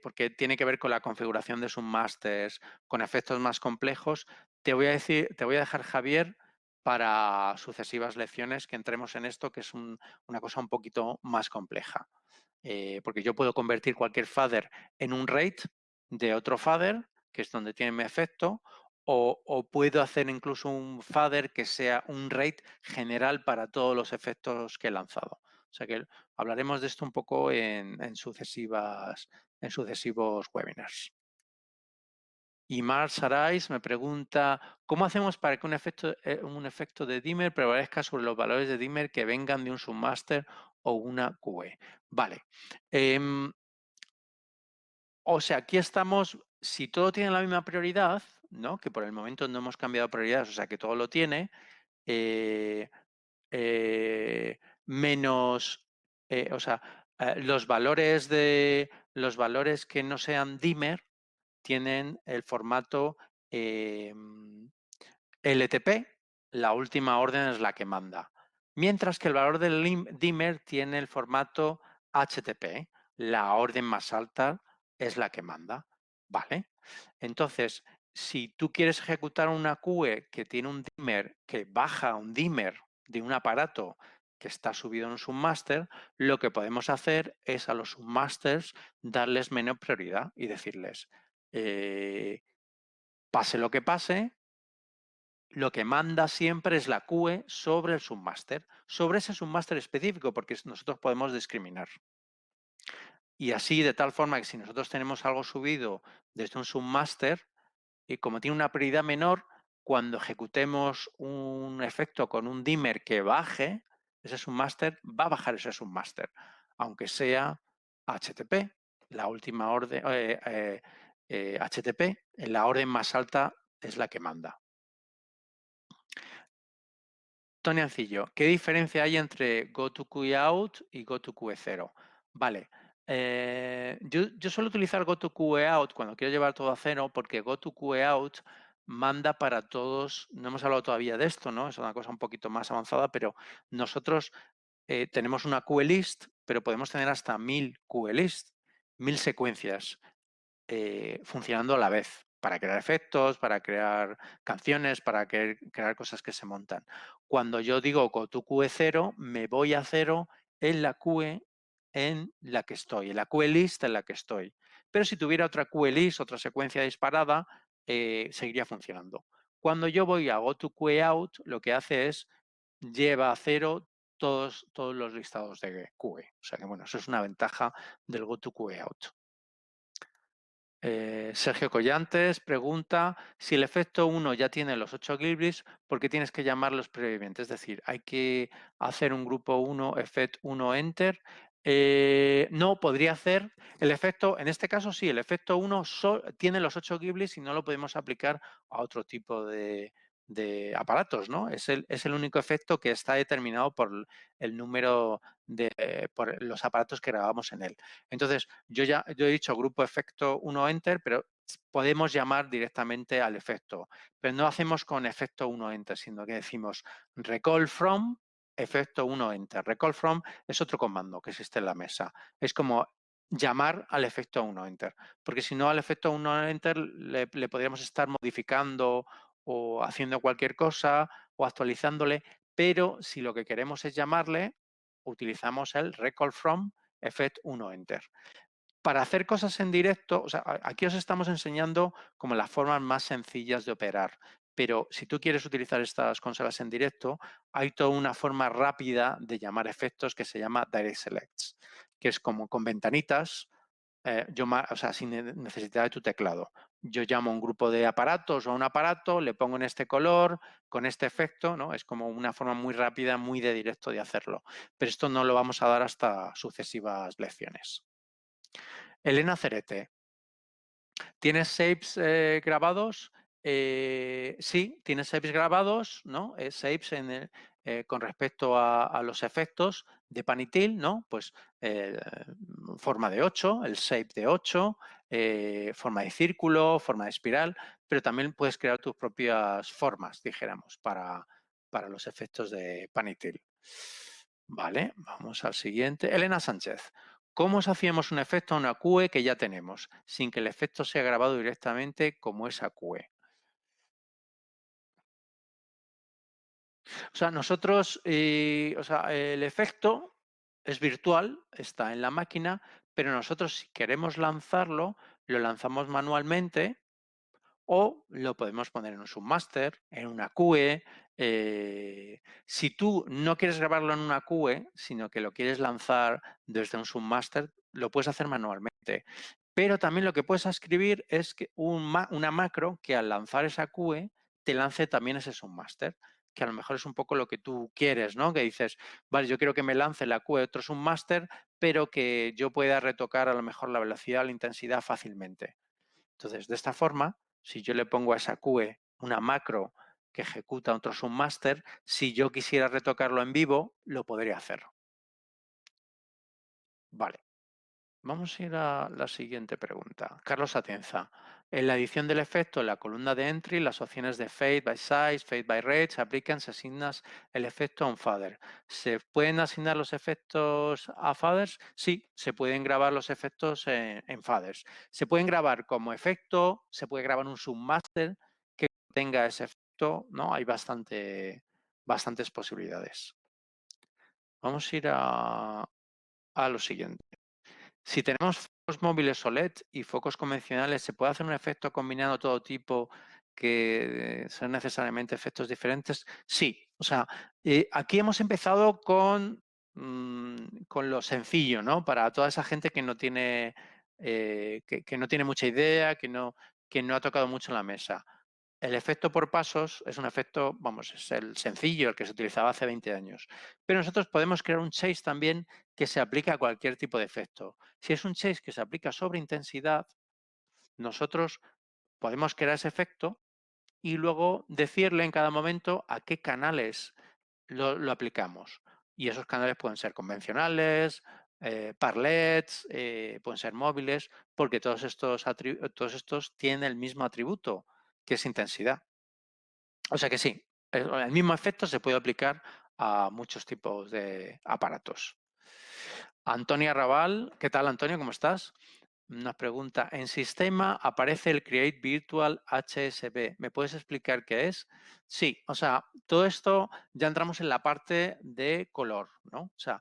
porque tiene que ver con la configuración de submasters, con efectos más complejos. Te voy a dejar, Javier, para sucesivas lecciones que entremos en esto, que es una cosa un poquito más compleja. Porque yo puedo convertir cualquier fader en un rate de otro fader, que es donde tiene mi efecto, o puedo hacer incluso un fader que sea un rate general para todos los efectos que he lanzado. O sea que hablaremos de esto un poco en sucesivos webinars. Y Mar Sarais me pregunta, ¿cómo hacemos para que un efecto de dimmer prevalezca sobre los valores de dimmer que vengan de un submaster o una QE? Vale. O sea, aquí estamos, si todo tiene la misma prioridad, ¿no? Que por el momento no hemos cambiado prioridades, o sea que todo lo tiene, eh, menos, o sea, los valores que no sean dimmer tienen el formato LTP, la última orden es la que manda. Mientras que el valor del dimmer tiene el formato HTTP, la orden más alta es la que manda. ¿Vale? Entonces, si tú quieres ejecutar una QE que tiene un dimmer, que baja un dimmer de un aparato que está subido en un submaster, lo que podemos hacer es a los submasters darles menos prioridad y decirles, pase lo que pase, lo que manda siempre es la QE sobre el submaster, sobre ese submaster específico, porque nosotros podemos discriminar. Y así, de tal forma que si nosotros tenemos algo subido desde un submaster, y como tiene una prioridad menor, cuando ejecutemos un efecto con un dimmer que baje, ese submaster va a bajar ese submaster, aunque sea HTTP, la última orden, HTTP, la orden más alta es la que manda. Tony Ancillo, ¿qué diferencia hay entre GoToQueOut y GoToQE0? Vale, yo suelo utilizar GoToQueOut cuando quiero llevar todo a cero porque GoToQueOut manda para todos, no hemos hablado todavía de esto, ¿no? Es una cosa un poquito más avanzada, pero nosotros tenemos una QList, pero podemos tener hasta 1000 QList, 1000 secuencias funcionando a la vez para crear efectos, para crear canciones, para crear cosas que se montan. Cuando yo digo go to QE0, me voy a cero en la QE en la que estoy, en la QE list en la que estoy. Pero si tuviera otra QE list, otra secuencia disparada, seguiría funcionando. Cuando yo voy a go to QE out, lo que hace es lleva a cero todos los listados de QE. O sea que bueno, eso es una ventaja del go to QE out. Sergio Collantes pregunta si el efecto 1 ya tiene los 8 glibris, ¿por qué tienes que llamarlos previamente? Es decir, hay que hacer un grupo 1, effect 1 enter. No, podría hacer el efecto, en este caso sí, el efecto 1 tiene los 8 glibris y no lo podemos aplicar a otro tipo de aparatos, ¿no? Es el único efecto que está determinado por el número por los aparatos que grabamos en él. Entonces, yo he dicho grupo efecto 1 enter, pero podemos llamar directamente al efecto. Pero no hacemos con efecto 1 enter, sino que decimos recall from efecto 1 enter. Recall from es otro comando que existe en la mesa. Es como llamar al efecto 1 enter. Porque si no, al efecto 1 enter le podríamos estar modificando o haciendo cualquier cosa o actualizándole, pero si lo que queremos es llamarle, utilizamos el recall from effect 1 enter. Para hacer cosas en directo, o sea, aquí os estamos enseñando como las formas más sencillas de operar, pero si tú quieres utilizar estas consolas en directo, hay toda una forma rápida de llamar efectos que se llama direct selects, que es como con ventanitas, o sea, sin necesidad de tu teclado. Yo llamo a un grupo de aparatos o a un aparato, le pongo en este color, con este efecto, ¿no? Es como una forma muy rápida, muy de directo de hacerlo. Pero esto no lo vamos a dar hasta sucesivas lecciones. Elena Cerete, ¿tienes saves grabados? Sí, tienes saves grabados, ¿no? Saves con respecto a los efectos de Panitil, ¿no? Pues forma de 8, el shape de 8, forma de círculo, forma de espiral, pero también puedes crear tus propias formas, dijéramos, para los efectos de Panitil. Vale, vamos al siguiente. Elena Sánchez. ¿Cómo hacíamos un efecto a una QE que ya tenemos, sin que el efecto sea grabado directamente como esa QE? O sea, nosotros, el efecto es virtual, está en la máquina, pero nosotros si queremos lanzarlo, lo lanzamos manualmente o lo podemos poner en un submaster, en una QE. Si tú no quieres grabarlo en una QE, sino que lo quieres lanzar desde un submaster, lo puedes hacer manualmente. Pero también lo que puedes escribir es que una macro que al lanzar esa QE te lance también ese submaster, que a lo mejor es un poco lo que tú quieres, ¿no? Que dices, vale, yo quiero que me lance la QE otro submaster, pero que yo pueda retocar a lo mejor la velocidad o la intensidad fácilmente. Entonces, de esta forma, si yo le pongo a esa QE una macro que ejecuta otro submaster, si yo quisiera retocarlo en vivo, lo podría hacer. Vale. Vamos a ir a la siguiente pregunta. Carlos Atienza. En la edición del efecto, en la columna de entry, las opciones de fade by size, fade by rate se aplican si asignas el efecto a un fader. ¿Se pueden asignar los efectos a faders? Sí, se pueden grabar los efectos en faders. Se pueden grabar como efecto, se puede grabar un submaster que tenga ese efecto, ¿no? Hay bastantes posibilidades. Vamos a ir a lo siguiente. Si tenemos focos móviles OLED y focos convencionales, ¿se puede hacer un efecto combinando todo tipo que son necesariamente efectos diferentes? Sí, o sea, aquí hemos empezado con lo sencillo, ¿no? Para toda esa gente que no tiene, que no tiene mucha idea, que no ha tocado mucho la mesa. El efecto por pasos es un efecto, vamos, es el sencillo, el que se utilizaba hace 20 años. Pero nosotros podemos crear un chase también que se aplica a cualquier tipo de efecto. Si es un chase que se aplica sobre intensidad, nosotros podemos crear ese efecto y luego decirle en cada momento a qué canales lo aplicamos. Y esos canales pueden ser convencionales, parlets, pueden ser móviles, porque todos estos tienen el mismo atributo, que es intensidad. O sea que sí, el mismo efecto se puede aplicar a muchos tipos de aparatos. Antonia Raval, ¿qué tal Antonio? ¿Cómo estás? Nos pregunta, en sistema aparece el Create Virtual HSB. ¿Me puedes explicar qué es? Sí, o sea, todo esto ya entramos en la parte de color, ¿no? O sea,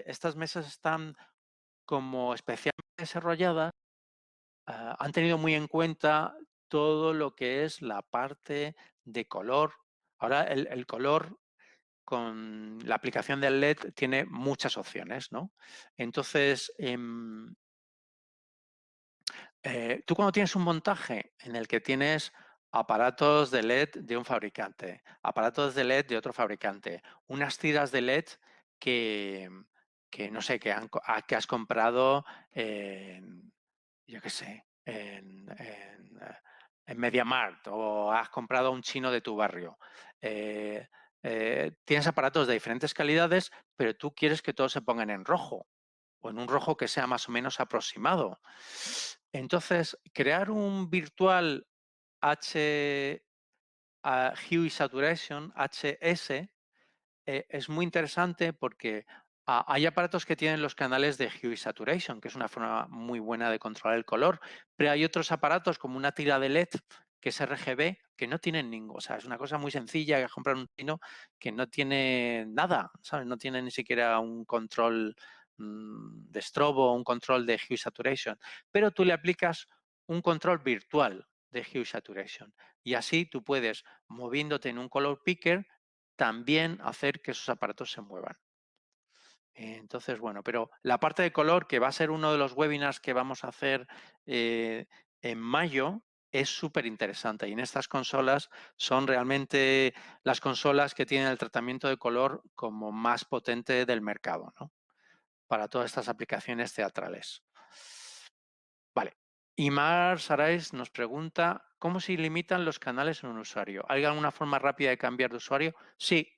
estas mesas están como especialmente desarrolladas, han tenido muy en cuenta todo lo que es la parte de color. Ahora el color con la aplicación del LED tiene muchas opciones, ¿no? Entonces, tú cuando tienes un montaje en el que tienes aparatos de LED de un fabricante, aparatos de LED de otro fabricante, unas tiras de LED que, que no sé, que has comprado en, yo qué sé, en MediaMarkt o has comprado a un chino de tu barrio. Eh, Tienes aparatos de diferentes calidades, pero tú quieres que todos se pongan en rojo o en un rojo que sea más o menos aproximado. Entonces, crear un virtual Hue Saturation, HS, es muy interesante porque hay aparatos que tienen los canales de Hue Saturation, que es una forma muy buena de controlar el color, pero hay otros aparatos como una tira de LED, que es RGB, que no tienen ningún, o sea, es una cosa muy sencilla que comprar un chino que no tiene nada, ¿sabes? No tiene ni siquiera un control de strobo, un control de Hue Saturation, pero tú le aplicas un control virtual de Hue Saturation y así tú puedes, moviéndote en un color picker, también hacer que esos aparatos se muevan. Entonces, bueno, pero la parte de color, que va a ser uno de los webinars que vamos a hacer en mayo, es súper interesante. Y en estas consolas son realmente las consolas que tienen el tratamiento de color como más potente del mercado, ¿no? Para todas estas aplicaciones teatrales. Vale. Imar Sarais nos pregunta, ¿cómo se limitan los canales en un usuario? ¿Hay alguna forma rápida de cambiar de usuario? Sí,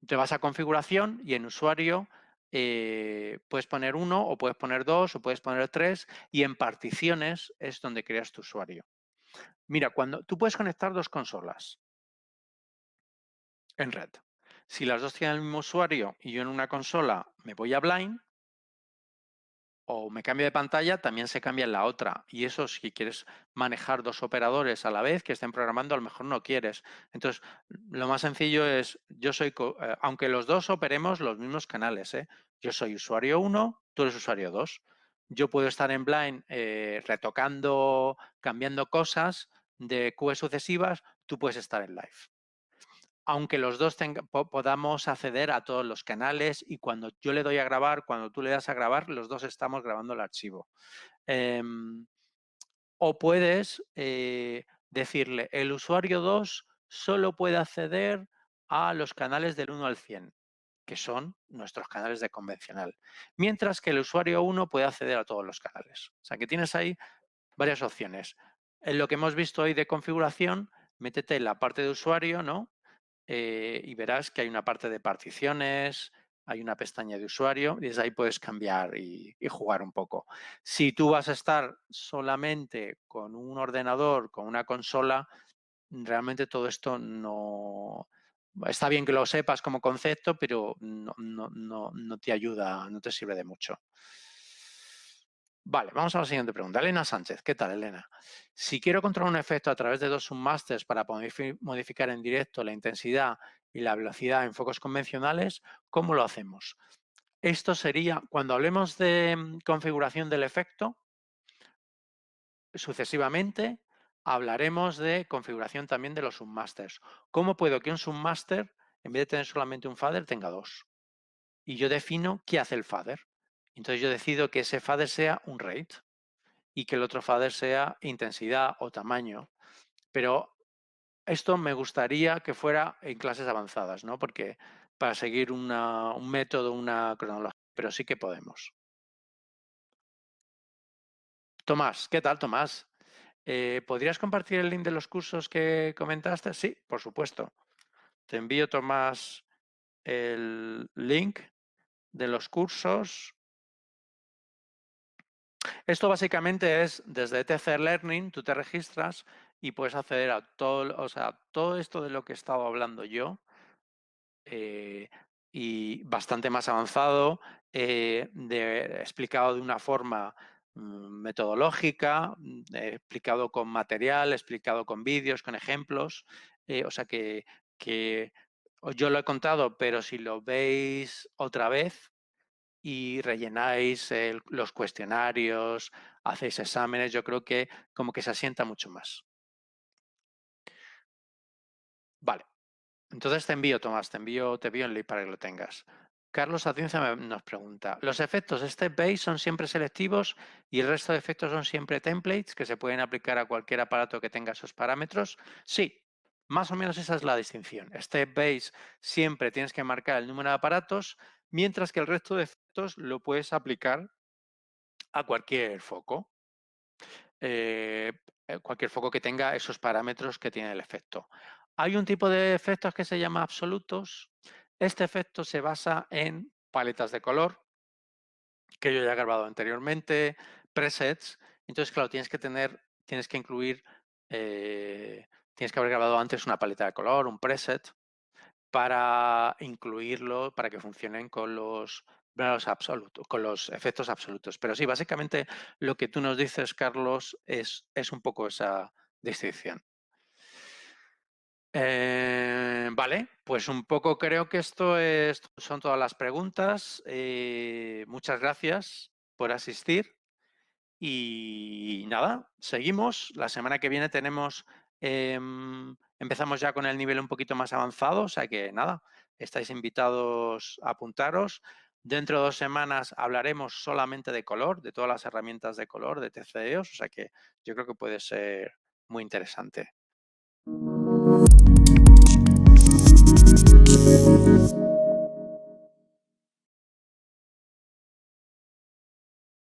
te vas a configuración y en usuario puedes poner uno o puedes poner dos o puedes poner tres y en particiones es donde creas tu usuario. Mira, cuando tú puedes conectar dos consolas en red. Si las dos tienen el mismo usuario y yo en una consola me voy a Blind, o me cambio de pantalla, también se cambia en la otra. Y eso, si quieres manejar dos operadores a la vez que estén programando, a lo mejor no quieres. Entonces, lo más sencillo es, aunque los dos operemos los mismos canales, yo soy usuario 1, tú eres usuario 2. Yo puedo estar en Blind retocando, cambiando cosas de QE sucesivas, tú puedes estar en Live. Aunque los dos podamos acceder a todos los canales y cuando yo le doy a grabar, cuando tú le das a grabar, los dos estamos grabando el archivo. O puedes decirle, el usuario 2 solo puede acceder a los canales del 1 al 100, que son nuestros canales de convencional, mientras que el usuario 1 puede acceder a todos los canales. O sea que tienes ahí varias opciones. En lo que hemos visto hoy de configuración, métete en la parte de usuario, ¿no? Y verás que hay una parte de particiones, hay una pestaña de usuario y desde ahí puedes cambiar y jugar un poco. Si tú vas a estar solamente con un ordenador, con una consola, realmente todo esto no... Está bien que lo sepas como concepto, pero no te ayuda, no te sirve de mucho. Vale, vamos a la siguiente pregunta. Elena Sánchez, ¿qué tal, Elena? Si quiero controlar un efecto a través de dos submasters para modificar en directo la intensidad y la velocidad en focos convencionales, ¿cómo lo hacemos? Esto sería, cuando hablemos de configuración del efecto, sucesivamente hablaremos de configuración también de los submasters. ¿Cómo puedo que un submaster, en vez de tener solamente un fader, tenga dos? Y yo defino qué hace el fader. Entonces yo decido que ese fader sea un rate y que el otro fader sea intensidad o tamaño. Pero esto me gustaría que fuera en clases avanzadas, ¿no? Porque para seguir un método, una cronología, pero sí que podemos. Tomás, ¿qué tal, Tomás? ¿Podrías compartir el link de los cursos que comentaste? Sí, por supuesto. Te envío, Tomás, el link de los cursos. Esto básicamente es desde ETC Learning, tú te registras y puedes acceder a todo, o sea, todo esto de lo que he estado hablando yo y bastante más avanzado, explicado de una forma metodológica, explicado con material, explicado con vídeos, con ejemplos. O sea que yo lo he contado, pero si lo veis otra vez y rellenáis los cuestionarios, hacéis exámenes, yo creo que como que se asienta mucho más. Vale. Entonces te envío, Tomás, te envío el link para que lo tengas. Carlos Atienza nos pregunta, ¿los efectos step-based son siempre selectivos y el resto de efectos son siempre templates que se pueden aplicar a cualquier aparato que tenga esos parámetros? Sí, más o menos esa es la distinción. Step-based siempre tienes que marcar el número de aparatos, mientras que el resto de efectos lo puedes aplicar a cualquier foco. Cualquier foco que tenga esos parámetros que tiene el efecto. Hay un tipo de efectos que se llama absolutos. Este efecto se basa en paletas de color, que yo ya he grabado anteriormente, presets. Entonces, claro, tienes que incluir, tienes que haber grabado antes una paleta de color, un preset, para incluirlo, para que funcionen con los absolutos, con los efectos absolutos. Pero sí, básicamente lo que tú nos dices, Carlos, es un poco esa distinción. Vale, pues un poco creo que son todas las preguntas. Muchas gracias por asistir. Y nada, seguimos. La semana que viene empezamos ya con el nivel un poquito más avanzado, o sea que nada, estáis invitados a apuntaros. Dentro de 2 semanas hablaremos solamente de color, de todas las herramientas de color, de TCEOs, o sea que yo creo que puede ser muy interesante.